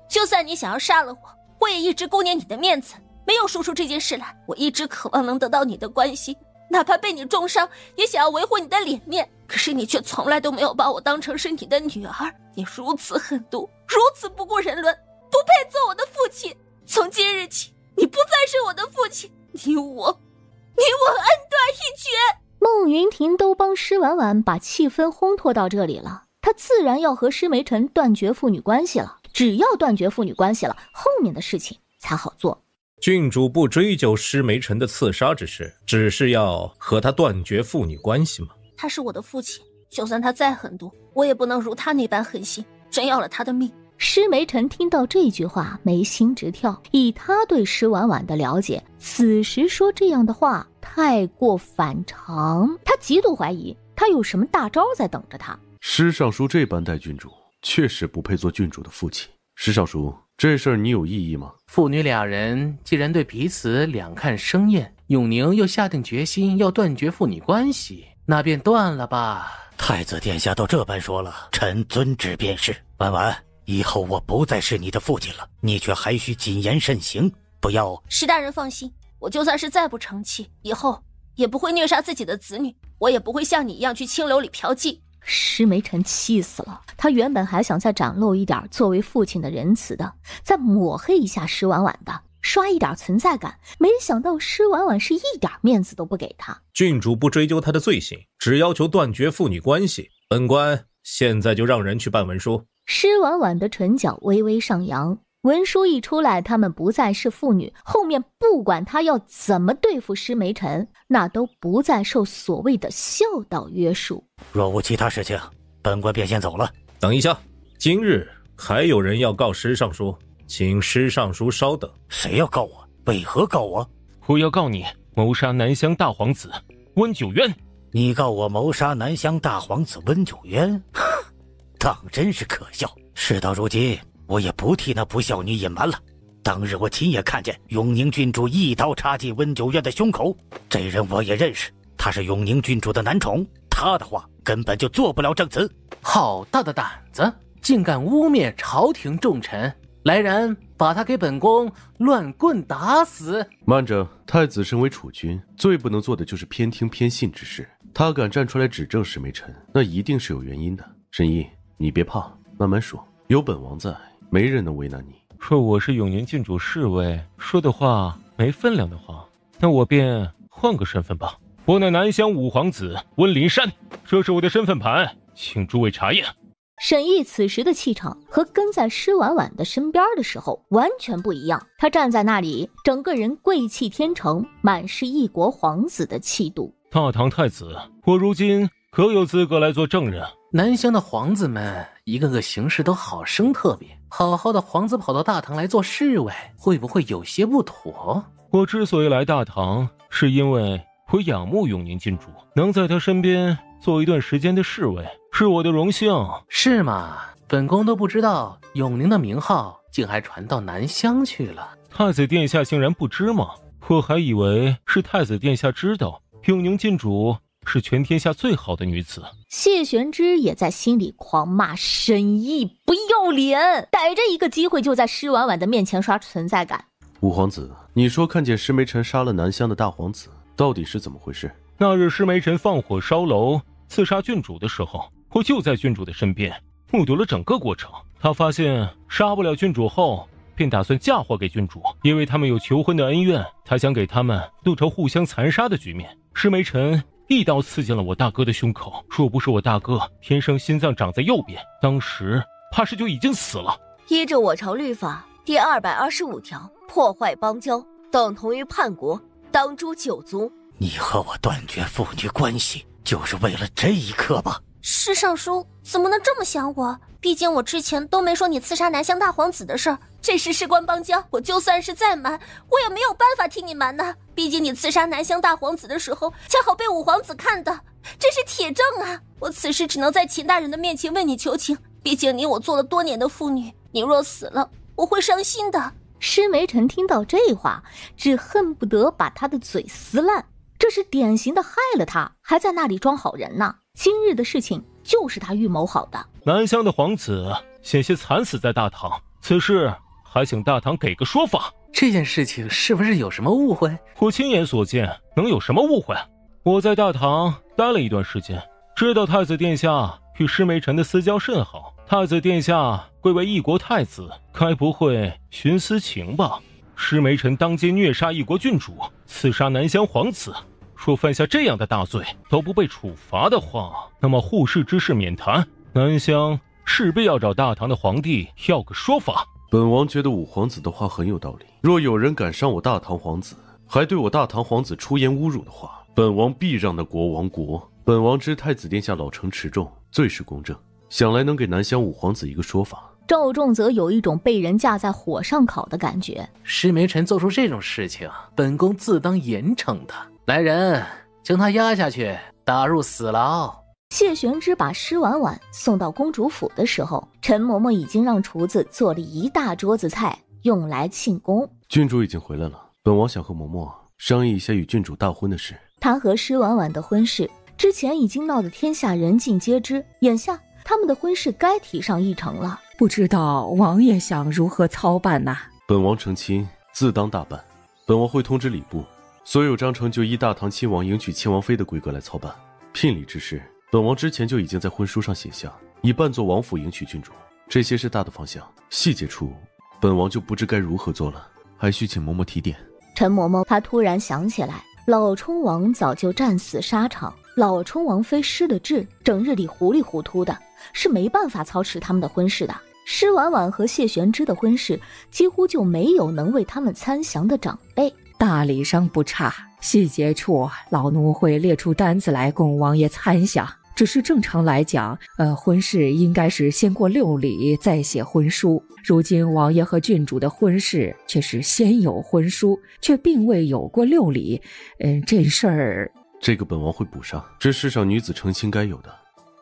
就算你想要杀了我，我也一直顾念你的面子，没有说出这件事来。我一直渴望能得到你的关心，哪怕被你重伤，也想要维护你的脸面。可是你却从来都没有把我当成是你的女儿，你如此狠毒，如此不顾人伦，不配做我的父亲。从今日起，你不再是我的父亲，你我恩断义绝。孟云婷都帮施婉婉把气氛烘托到这里了，她自然要和施梅尘断绝父女关系了。只要断绝父女关系了，后面的事情才好做。郡主不追究施梅尘的刺杀之事，只是要和他断绝父女关系吗？他是我的父亲，就算他再狠毒，我也不能如他那般狠心，真要了他的命。施梅尘听到这句话，眉心直跳。以他对施婉婉的了解，此时说这样的话太过反常，他极度怀疑他有什么大招在等着他。施尚书这般待郡主，确实不配做郡主的父亲。施尚书，这事儿你有异议吗？父女两人既然对彼此两看生厌，永宁又下定决心要断绝父女关系，那便断了吧。太子殿下都这般说了，臣遵旨便是。婉婉，以后我不再是你的父亲了，你却还需谨言慎行，不要。施大人放心，我就算是再不成器，以后也不会虐杀自己的子女，我也不会像你一样去清流里嫖妓。施梅尘气死了，他原本还想再展露一点作为父亲的仁慈的，再抹黑一下施婉婉的，刷一点存在感，没想到施婉婉是一点面子都不给他。郡主不追究他的罪行，只要求断绝父女关系，本官现在就让人去办文书。施婉婉的唇角微微上扬，文书一出来，他们不再是父女，后面不管他要怎么对付施梅尘，那都不再受所谓的孝道约束。若无其他事情，本官便先走了。等一下，今日还有人要告施尚书，请施尚书稍等。谁要告我？为何告我？我要告你谋杀南乡大皇子温九渊。你告我谋杀南乡大皇子温九渊？当真是可笑。事到如今，我也不替那不孝女隐瞒了。当日我亲眼看见永宁郡主一刀插进温九渊的胸口，这人我也认识，他是永宁郡主的男宠，他的话根本就做不了证词。好大的胆子，竟敢污蔑朝廷重臣！来人，把他给本宫乱棍打死！慢着，太子身为储君，最不能做的就是偏听偏信之事。他敢站出来指证施梅尘，那一定是有原因的。沈毅，你别怕，慢慢说，有本王在，没人能为难你。若我是永宁郡主侍卫，说的话没分量的话，那我便换个身份吧。我乃南乡五皇子温林山，这是我的身份盘，请诸位查验。沈毅此时的气场和跟在施婉婉的身边的时候完全不一样，他站在那里，整个人贵气天成，满是一国皇子的气度。大唐太子，我如今可有资格来做证人？南乡的皇子们一个个行事都好生特别，好好的皇子跑到大唐来做侍卫，会不会有些不妥？我之所以来大唐，是因为我仰慕永宁郡主，能在她身边做一段时间的侍卫，是我的荣幸。是吗？本宫都不知道永宁的名号竟还传到南乡去了。太子殿下竟然不知吗？我还以为是太子殿下知道永宁郡主是全天下最好的女子。谢玄之也在心里狂骂沈毅不要脸，逮着一个机会就在施婉婉的面前刷存在感。五皇子，你说看见施梅尘杀了南乡的大皇子，到底是怎么回事？那日施梅尘放火烧楼刺杀郡主的时候，我就在郡主的身边，目睹了整个过程。他发现杀不了郡主后，便打算嫁祸给郡主，因为他们有求婚的恩怨，他想给他们弄成互相残杀的局面。施梅尘一刀刺进了我大哥的胸口，若不是我大哥天生心脏长在右边，当时怕是就已经死了。依着我朝律法第225条，破坏邦交等同于叛国，当诛9族。你和我断绝父女关系，就是为了这一刻吧？施尚书怎么能这么想我？毕竟我之前都没说你刺杀南乡大皇子的事儿，这事事关邦交，我就算是再瞒，我也没有办法替你瞒呐。毕竟你刺杀南乡大皇子的时候，恰好被五皇子看到，这是铁证啊！我此时只能在秦大人的面前为你求情，毕竟你我做了多年的父女，你若死了，我会伤心的。施梅尘听到这话，只恨不得把他的嘴撕烂，这是典型的害了他，还在那里装好人呢。今日的事情就是他预谋好的。南乡的皇子险些惨死在大唐，此事还请大唐给个说法。这件事情是不是有什么误会？我亲眼所见，能有什么误会？我在大唐待了一段时间，知道太子殿下与施梅臣的私交甚好。太子殿下贵为一国太子，该不会徇私情吧？施梅臣当街虐杀一国郡主，刺杀南乡皇子，若犯下这样的大罪都不被处罚的话，那么护市之事免谈，南乡势必要找大唐的皇帝要个说法。本王觉得五皇子的话很有道理，若有人敢伤我大唐皇子，还对我大唐皇子出言侮辱的话，本王必让那国亡国。本王知太子殿下老成持重，最是公正，想来能给南乡五皇子一个说法。赵仲则有一种被人架在火上烤的感觉。施梅臣做出这种事情，本宫自当严惩他。来人，将他押下去，打入死牢。谢玄之把施婉婉送到公主府的时候，陈嬷嬷已经让厨子做了一大桌子菜，用来庆功。郡主已经回来了，本王想和嬷嬷商议一下与郡主大婚的事。他和施婉婉的婚事之前已经闹得天下人尽皆知，眼下他们的婚事该提上议程了。不知道王爷想如何操办呢？本王成亲自当大办，本王会通知礼部，所有章程就依大唐亲王迎娶亲王妃的规格来操办。聘礼之事，本王之前就已经在婚书上写下，以扮作王府迎娶郡主，这些是大的方向，细节处本王就不知该如何做了，还需请嬷嬷提点。陈嬷嬷她突然想起来，老冲王早就战死沙场，老冲王妃失了智，整日里糊里糊涂的，是没办法操持他们的婚事的。施婉婉和谢玄之的婚事几乎就没有能为他们参详的长辈。大礼上不差，细节处老奴会列出单子来供王爷参详。只是正常来讲，婚事应该是先过6礼再写婚书。如今王爷和郡主的婚事却是先有婚书，却并未有过6礼。这事儿，这个本王会补上，这世上女子成亲该有的，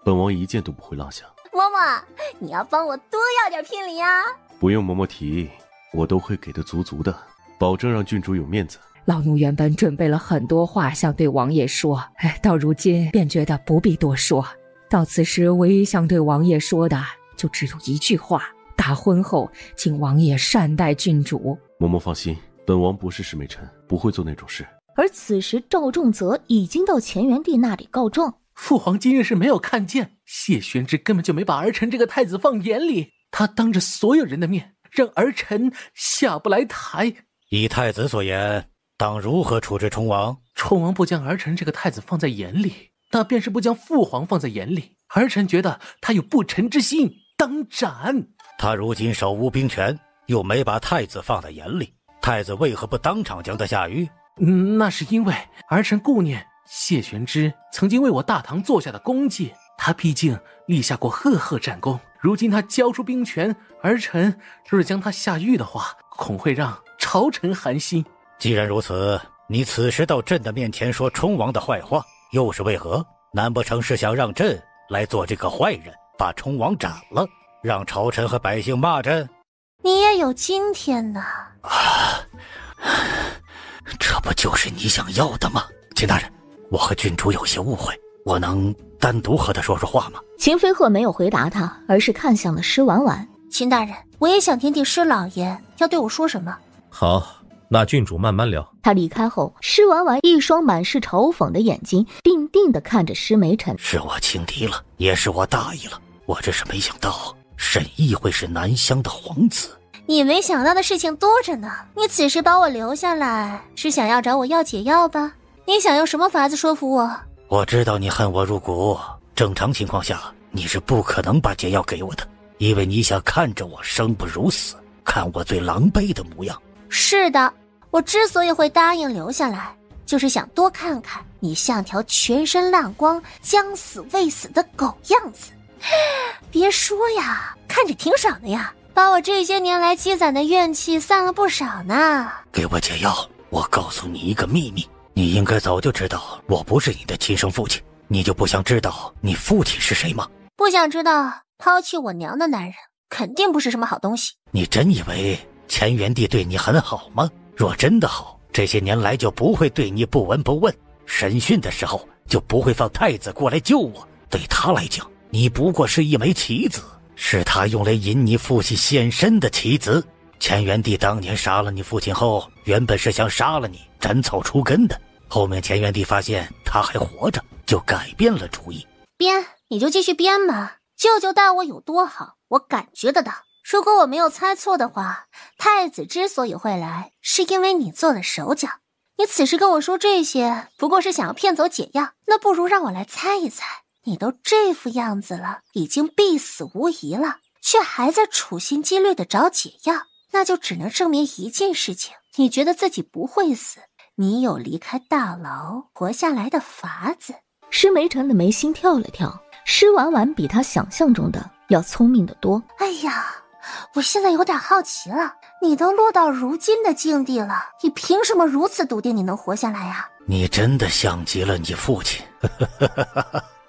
本王一件都不会落下。嬷嬷，你要帮我多要点聘礼啊！不用嬷嬷提，我都会给得足足的，保证让郡主有面子。老奴原本准备了很多话想对王爷说，到如今便觉得不必多说。到此时唯一想对王爷说的就只有一句话：大婚后请王爷善待郡主。嬷嬷放心，本王不是施梅臣，不会做那种事。而此时赵仲则已经到乾元帝那里告状，父皇今日是没有看见，谢玄之根本就没把儿臣这个太子放眼里，他当着所有人的面让儿臣下不来台。依太子所言，当如何处置冲王？冲王不将儿臣这个太子放在眼里，那便是不将父皇放在眼里。儿臣觉得他有不臣之心，当斩。他如今手无兵权，又没把太子放在眼里，太子为何不当场将他下狱？那是因为儿臣顾念谢玄之曾经为我大唐做下的功绩，他毕竟立下过赫赫战功。如今他交出兵权，儿臣若是将他下狱的话，恐会让朝臣寒心。既然如此，你此时到朕的面前说冲王的坏话，又是为何？难不成是想让朕来做这个坏人，把冲王斩了，让朝臣和百姓骂朕？你也有今天呐！这不就是你想要的吗？秦大人，我和郡主有些误会，我能单独和他说说话吗？秦飞鹤没有回答他，而是看向了施婉婉。秦大人，我也想听听施老爷要对我说什么。好，那郡主慢慢聊。他离开后，施婉婉一双满是嘲讽的眼睛定定地看着施梅臣。是我轻敌了，也是我大意了，我真是没想到沈毅会是南乡的皇子。你没想到的事情多着呢。你此时把我留下来，是想要找我要解药吧？你想用什么法子说服我？我知道你恨我入骨，正常情况下你是不可能把解药给我的，因为你想看着我生不如死，看我最狼狈的模样。是的，我之所以会答应留下来，就是想多看看你像条全身烂光、将死未死的狗样子。别说呀，看着挺爽的呀，把我这些年来积攒的怨气散了不少呢。给我解药，我告诉你一个秘密，你应该早就知道我不是你的亲生父亲，你就不想知道你父亲是谁吗？不想知道抛弃我娘的男人肯定不是什么好东西。你真以为乾元帝对你很好吗？若真的好，这些年来就不会对你不闻不问，审讯的时候就不会放太子过来救我。对他来讲，你不过是一枚棋子，是他用来引你父亲现身的棋子。乾元帝当年杀了你父亲后，原本是想杀了你，斩草除根的。后面乾元帝发现他还活着，就改变了主意。编你就继续编吧，舅舅待我有多好，我感觉得到。如果我没有猜错的话，太子之所以会来，是因为你做了手脚。你此时跟我说这些，不过是想要骗走解药，那不如让我来猜一猜。你都这副样子了，已经必死无疑了，却还在处心积虑地找解药，那就只能证明一件事情，你觉得自己不会死，你有离开大牢活下来的法子。施梅辰的眉心跳了跳，施婉婉比他想象中的要聪明得多。哎呀，我现在有点好奇了，你都落到如今的境地了，你凭什么如此笃定你能活下来啊？你真的像极了你父亲。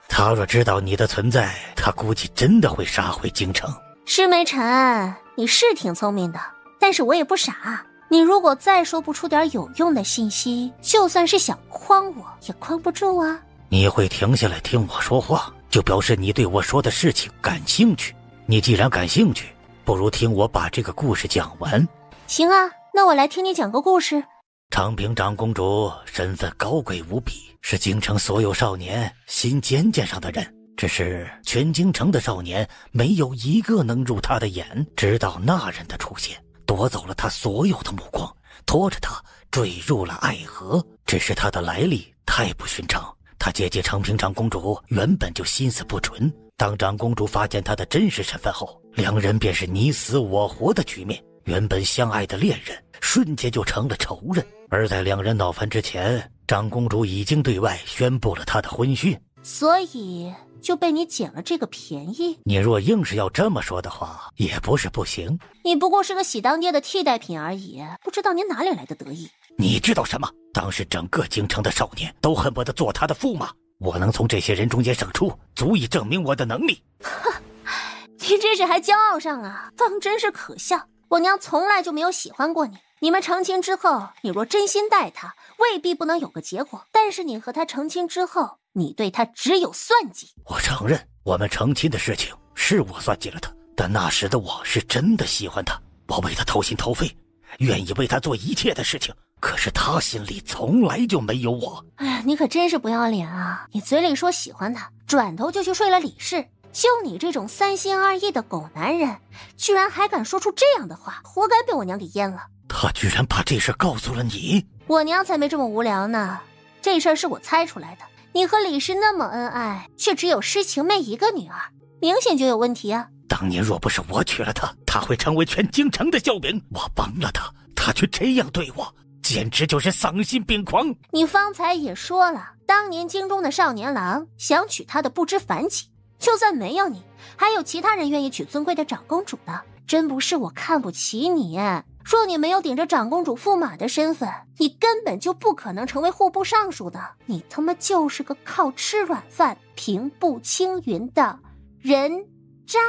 他若知道你的存在，他估计真的会杀回京城。施梅辰，你是挺聪明的，但是我也不傻。你如果再说不出点有用的信息，就算是想诓我，也诓不住啊。你会停下来听我说话，就表示你对我说的事情感兴趣。你既然感兴趣，不如听我把这个故事讲完。行啊，那我来听你讲个故事。长平长公主身份高贵无比，是京城所有少年心尖尖上的人，只是全京城的少年没有一个能入她的眼，直到那人的出现，夺走了她所有的目光，拖着她坠入了爱河。只是她的来历太不寻常，她姐姐长平长公主原本就心思不纯，当长公主发现她的真实身份后，两人便是你死我活的局面。原本相爱的恋人瞬间就成了仇人，而在两人闹翻之前，长公主已经对外宣布了她的婚讯，所以就被你捡了这个便宜。你若硬是要这么说的话，也不是不行。你不过是个喜当爹的替代品而已，不知道你哪里来的得意。你知道什么？当时整个京城的少年都恨不得做他的驸马，我能从这些人中间胜出，足以证明我的能力。哼，你这是还骄傲上了，当真是可笑。我娘从来就没有喜欢过你，你们成亲之后，你若真心待她，未必不能有个结果。但是你和她成亲之后，你对她只有算计。我承认，我们成亲的事情是我算计了她，但那时的我是真的喜欢她，我为她掏心掏肺，愿意为她做一切的事情。可是她心里从来就没有我。哎，你可真是不要脸啊！你嘴里说喜欢她，转头就去睡了李氏。就你这种三心二意的狗男人，居然还敢说出这样的话，活该被我娘给阉了。他居然把这事告诉了你？我娘才没这么无聊呢。这事儿是我猜出来的。你和李氏那么恩爱，却只有施晴妹一个女儿，明显就有问题啊。当年若不是我娶了她，她会成为全京城的笑柄。我帮了她，她却这样对我，简直就是丧心病狂。你方才也说了，当年京中的少年郎想娶她的不知凡几，就算没有你，还有其他人愿意娶尊贵的长公主的。真不是我看不起你，若你没有顶着长公主驸马的身份，你根本就不可能成为户部尚书的。你他妈就是个靠吃软饭平步青云的人渣。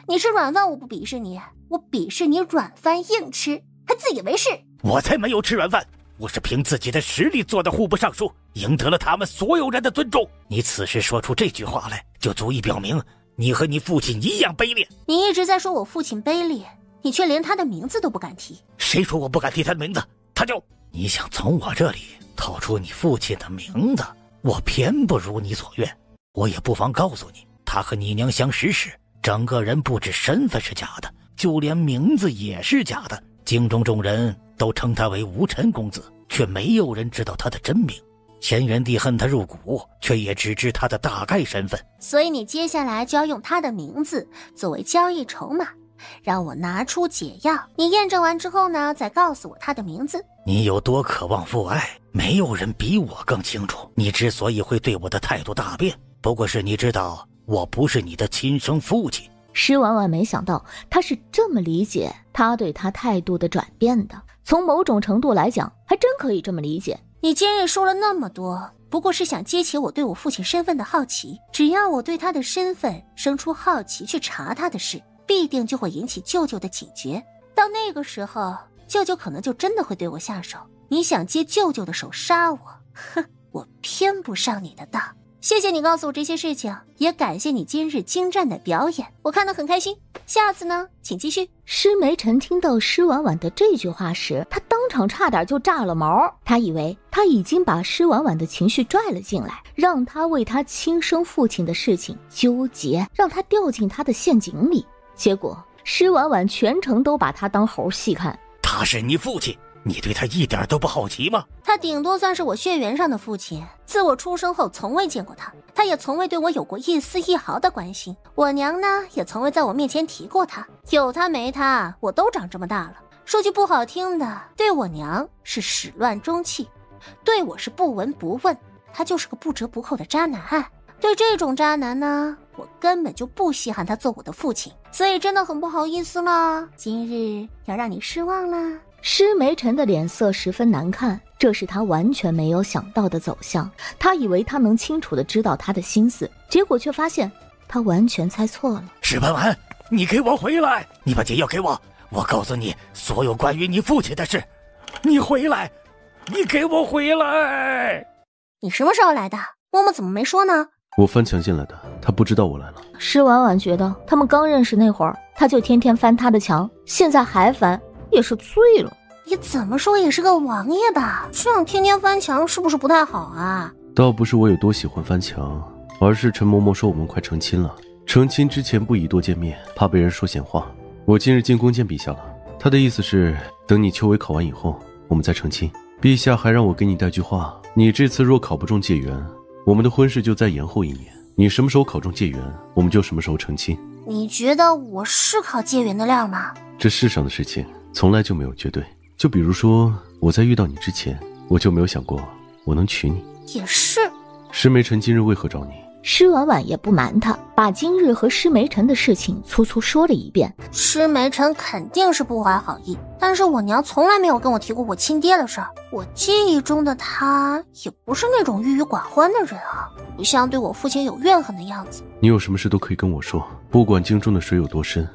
你吃软饭我不鄙视你，我鄙视你软饭硬吃，还自以为是。我才没有吃软饭，我是凭自己的实力做的户部尚书，赢得了他们所有人的尊重。你此时说出这句话来，就足以表明你和你父亲一样卑劣。你一直在说我父亲卑劣，你却连他的名字都不敢提。谁说我不敢提他的名字？他就……你想从我这里套出你父亲的名字，我偏不如你所愿。我也不妨告诉你，他和你娘相识时，整个人不止身份是假的，就连名字也是假的。京中众人都称他为无尘公子，却没有人知道他的真名。乾元帝恨他入骨，却也只知他的大概身份。所以你接下来就要用他的名字作为交易筹码，让我拿出解药。你验证完之后呢，再告诉我他的名字。你有多渴望父爱，没有人比我更清楚。你之所以会对我的态度大变，不过是你知道我不是你的亲生父亲。施婉婉没想到他是这么理解他对他态度的转变的，从某种程度来讲，还真可以这么理解。你今日说了那么多，不过是想激起我对我父亲身份的好奇。只要我对他的身份生出好奇，去查他的事，必定就会引起舅舅的警觉。到那个时候，舅舅可能就真的会对我下手。你想借舅舅的手杀我，哼，我偏不上你的当。谢谢你告诉我这些事情，也感谢你今日精湛的表演，我看得很开心。下次呢，请继续。施梅尘听到施婉婉的这句话时，他当场差点就炸了毛。他以为他已经把施婉婉的情绪拽了进来，让他为他亲生父亲的事情纠结，让他掉进他的陷阱里。结果施婉婉全程都把他当猴戏看。他是你父亲，你对他一点都不好奇吗？他顶多算是我血缘上的父亲，自我出生后从未见过他，他也从未对我有过一丝一毫的关心。我娘呢，也从未在我面前提过他，有他没他，我都长这么大了。说句不好听的，对我娘是始乱终弃，对我是不闻不问，他就是个不折不扣的渣男。对这种渣男呢，我根本就不稀罕他做我的父亲，所以真的很不好意思了，今日要让你失望啦。施梅尘的脸色十分难看，这是他完全没有想到的走向。他以为他能清楚地知道他的心思，结果却发现他完全猜错了。施婉婉，你给我回来！你把解药给我，我告诉你所有关于你父亲的事。你回来，你给我回来！你什么时候来的？嬷嬷怎么没说呢？我翻墙进来的，他不知道我来了。施婉婉觉得他们刚认识那会儿，他就天天翻他的墙，现在还翻，也是醉了。你怎么说也是个王爷吧，这样天天翻墙是不是不太好啊？倒不是我有多喜欢翻墙，而是陈嬷嬷说我们快成亲了，成亲之前不宜多见面，怕被人说闲话。我今日进宫见陛下了，他的意思是等你秋闱考完以后，我们再成亲。陛下还让我给你带句话，你这次若考不中解元，我们的婚事就再延后1年，你什么时候考中解元，我们就什么时候成亲。你觉得我是考解元的料吗？这世上的事情从来就没有绝对，就比如说我在遇到你之前，我就没有想过我能娶你。也是。施梅尘今日为何找你？施婉婉也不瞒他，把今日和施梅尘的事情粗粗说了一遍。施梅尘肯定是不怀好意，但是我娘从来没有跟我提过我亲爹的事儿。我记忆中的他也不是那种郁郁寡欢的人啊，不像对我父亲有怨恨的样子。你有什么事都可以跟我说，不管京中的水有多深，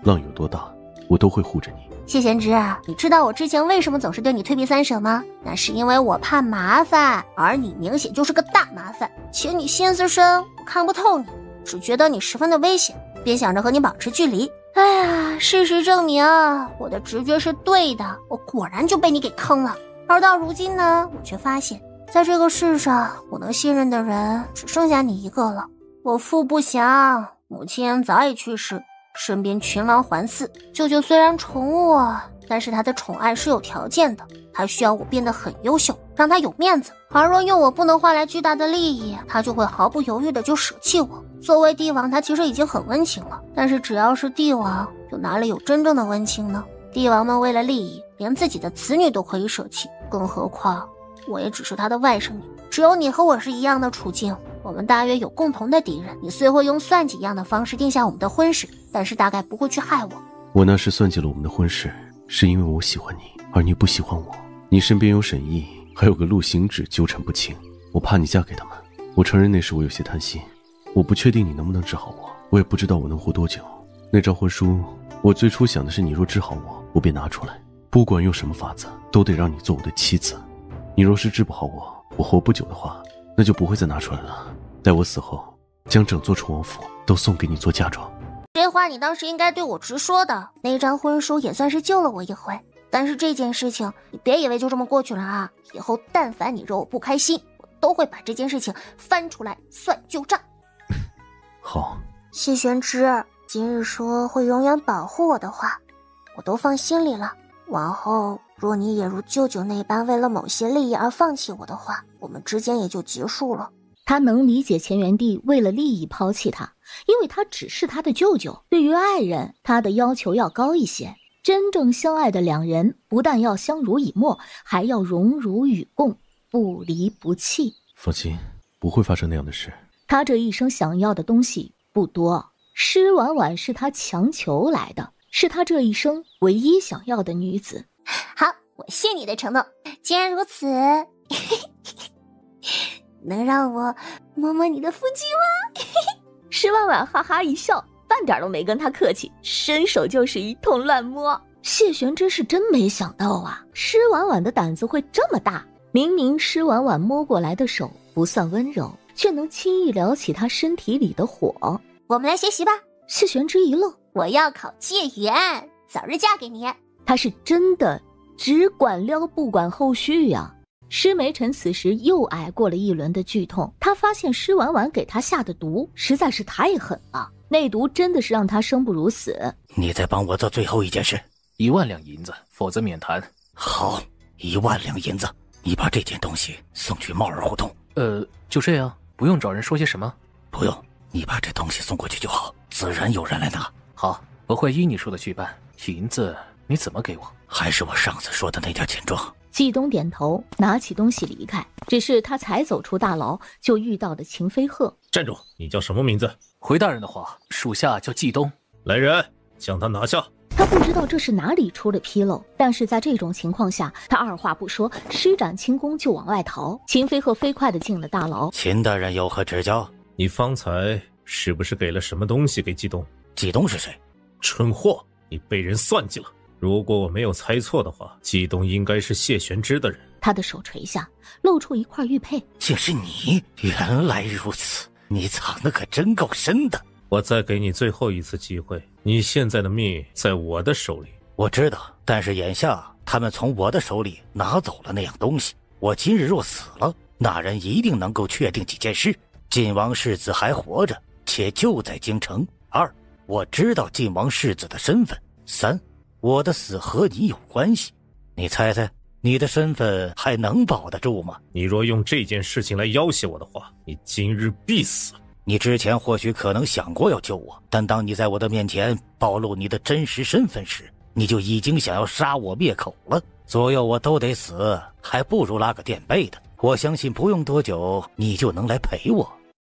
浪有多大，我都会护着你。谢贤之啊，你知道我之前为什么总是对你退避三舍吗？那是因为我怕麻烦，而你明显就是个大麻烦，且你心思深，我看不透你，只觉得你十分的危险，便想着和你保持距离。哎呀，事实证明啊，我的直觉是对的，我果然就被你给坑了。而到如今呢，我却发现在这个世上，我能信任的人只剩下你一个了。我父不详，母亲早已去世，身边群狼环伺，舅舅虽然宠我，但是他的宠爱是有条件的，他需要我变得很优秀，让他有面子。而若用我不能换来巨大的利益，他就会毫不犹豫的就舍弃我。作为帝王，他其实已经很温情了，但是只要是帝王，又哪里有真正的温情呢？帝王们为了利益，连自己的子女都可以舍弃，更何况我也只是他的外甥女。只有你和我是一样的处境，我们大约有共同的敌人。你虽会用算计一样的方式定下我们的婚事，但是大概不会去害我。我那时算计了我们的婚事，是因为我喜欢你，而你不喜欢我。你身边有沈毅，还有个陆行止纠缠不清，我怕你嫁给他们。我承认那时我有些贪心，我不确定你能不能治好我，我也不知道我能活多久。那张婚书，我最初想的是你若治好我，我便拿出来，不管用什么法子，都得让你做我的妻子。你若是治不好我活不久的话，那就不会再拿出来了。待我死后，将整座崇王府都送给你做嫁妆。这话你当时应该对我直说的，那张婚书也算是救了我一回。但是这件事情你别以为就这么过去了啊，以后但凡你惹我不开心，我都会把这件事情翻出来算旧账。好。谢玄之今日说会永远保护我的话，我都放心里了。往后若你也如舅舅那般为了某些利益而放弃我的话，我们之间也就结束了。他能理解乾元帝为了利益抛弃他，因为他只是他的舅舅，对于爱人他的要求要高一些。真正相爱的两人不但要相濡以沫，还要荣辱与共，不离不弃。放心，不会发生那样的事。他这一生想要的东西不多，施婉婉是他强求来的，是他这一生唯一想要的女子。好，我信你的承诺。既然如此能让我摸摸你的腹肌吗？施婉婉哈哈一笑，半点都没跟他客气，伸手就是一通乱摸。谢玄之是真没想到啊，施婉婉的胆子会这么大。明明施婉婉摸过来的手不算温柔，却能轻易撩起他身体里的火。我们来学习吧。世玄之一愣，我要考解元，早日嫁给你。他是真的只管撩不管后续呀。施梅尘此时又挨过了一轮的剧痛，他发现施婉婉给他下的毒实在是太狠了，那毒真的是让他生不如死。你再帮我做最后一件事，1万两银子，否则免谈。好，1万两银子，你把这件东西送去帽儿胡同。就这样，不用找人说些什么。不用，你把这东西送过去就好，自然有人来拿。好，我会依你说的去办。银子你怎么给我？还是我上次说的那点钱庄。季东点头，拿起东西离开。只是他才走出大牢，就遇到了秦飞鹤。站住！你叫什么名字？回大人的话，属下叫季东。来人，将他拿下。他不知道这是哪里出了纰漏，但是在这种情况下，他二话不说，施展轻功就往外逃。秦飞鹤飞快地进了大牢。秦大人有何指教？你方才是不是给了什么东西给季东？季东是谁？蠢货，你被人算计了。如果我没有猜错的话，季东应该是谢玄之的人。他的手垂下，露出一块玉佩。竟是你！原来如此，你藏得可真够深的。我再给你最后一次机会，你现在的命在我的手里。我知道，但是眼下他们从我的手里拿走了那样东西。我今日若死了，那人一定能够确定几件事：晋王世子还活着，且就在京城；2，我知道晋王世子的身份；3，我的死和你有关系。你猜猜，你的身份还能保得住吗？你若用这件事情来要挟我的话，你今日必死。你之前或许可能想过要救我，但当你在我的面前暴露你的真实身份时，你就已经想要杀我灭口了。左右我都得死，还不如拉个垫背的。我相信不用多久，你就能来陪我。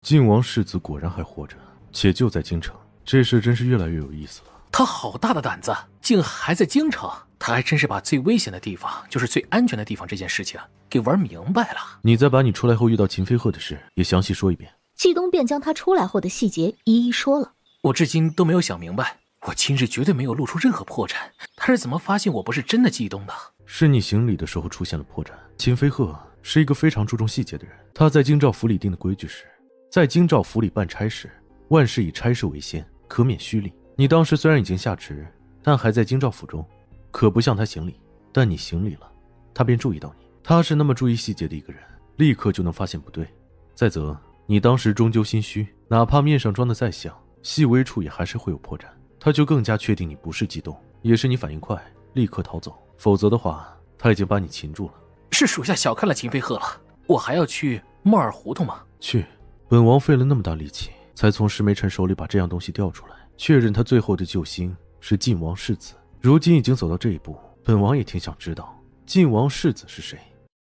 晋王世子果然还活着，且就在京城，这事真是越来越有意思了。他好大的胆子，竟还在京城。他还真是把最危险的地方，就是最安全的地方这件事情给玩明白了。你再把你出来后遇到秦飞鹤的事也详细说一遍。季东便将他出来后的细节一一说了。我至今都没有想明白，我今日绝对没有露出任何破绽，他是怎么发现我不是真的季东的？是你行礼的时候出现了破绽。秦飞鹤是一个非常注重细节的人，他在京兆府里定的规矩是，在京兆府里办差事，万事以差事为先，可免虚礼。你当时虽然已经下职，但还在京兆府中，可不向他行礼。但你行礼了，他便注意到你。他是那么注意细节的一个人，立刻就能发现不对。再则你当时终究心虚，哪怕面上装的再像，细微处也还是会有破绽。他就更加确定你不是季东，也是你反应快，立刻逃走。否则的话，他已经把你擒住了。是属下小看了秦飞鹤了，我还要去帽儿胡同吗？去，本王费了那么大力气，才从石梅尘手里把这样东西调出来，确认他最后的救星是晋王世子。如今已经走到这一步，本王也挺想知道晋王世子是谁。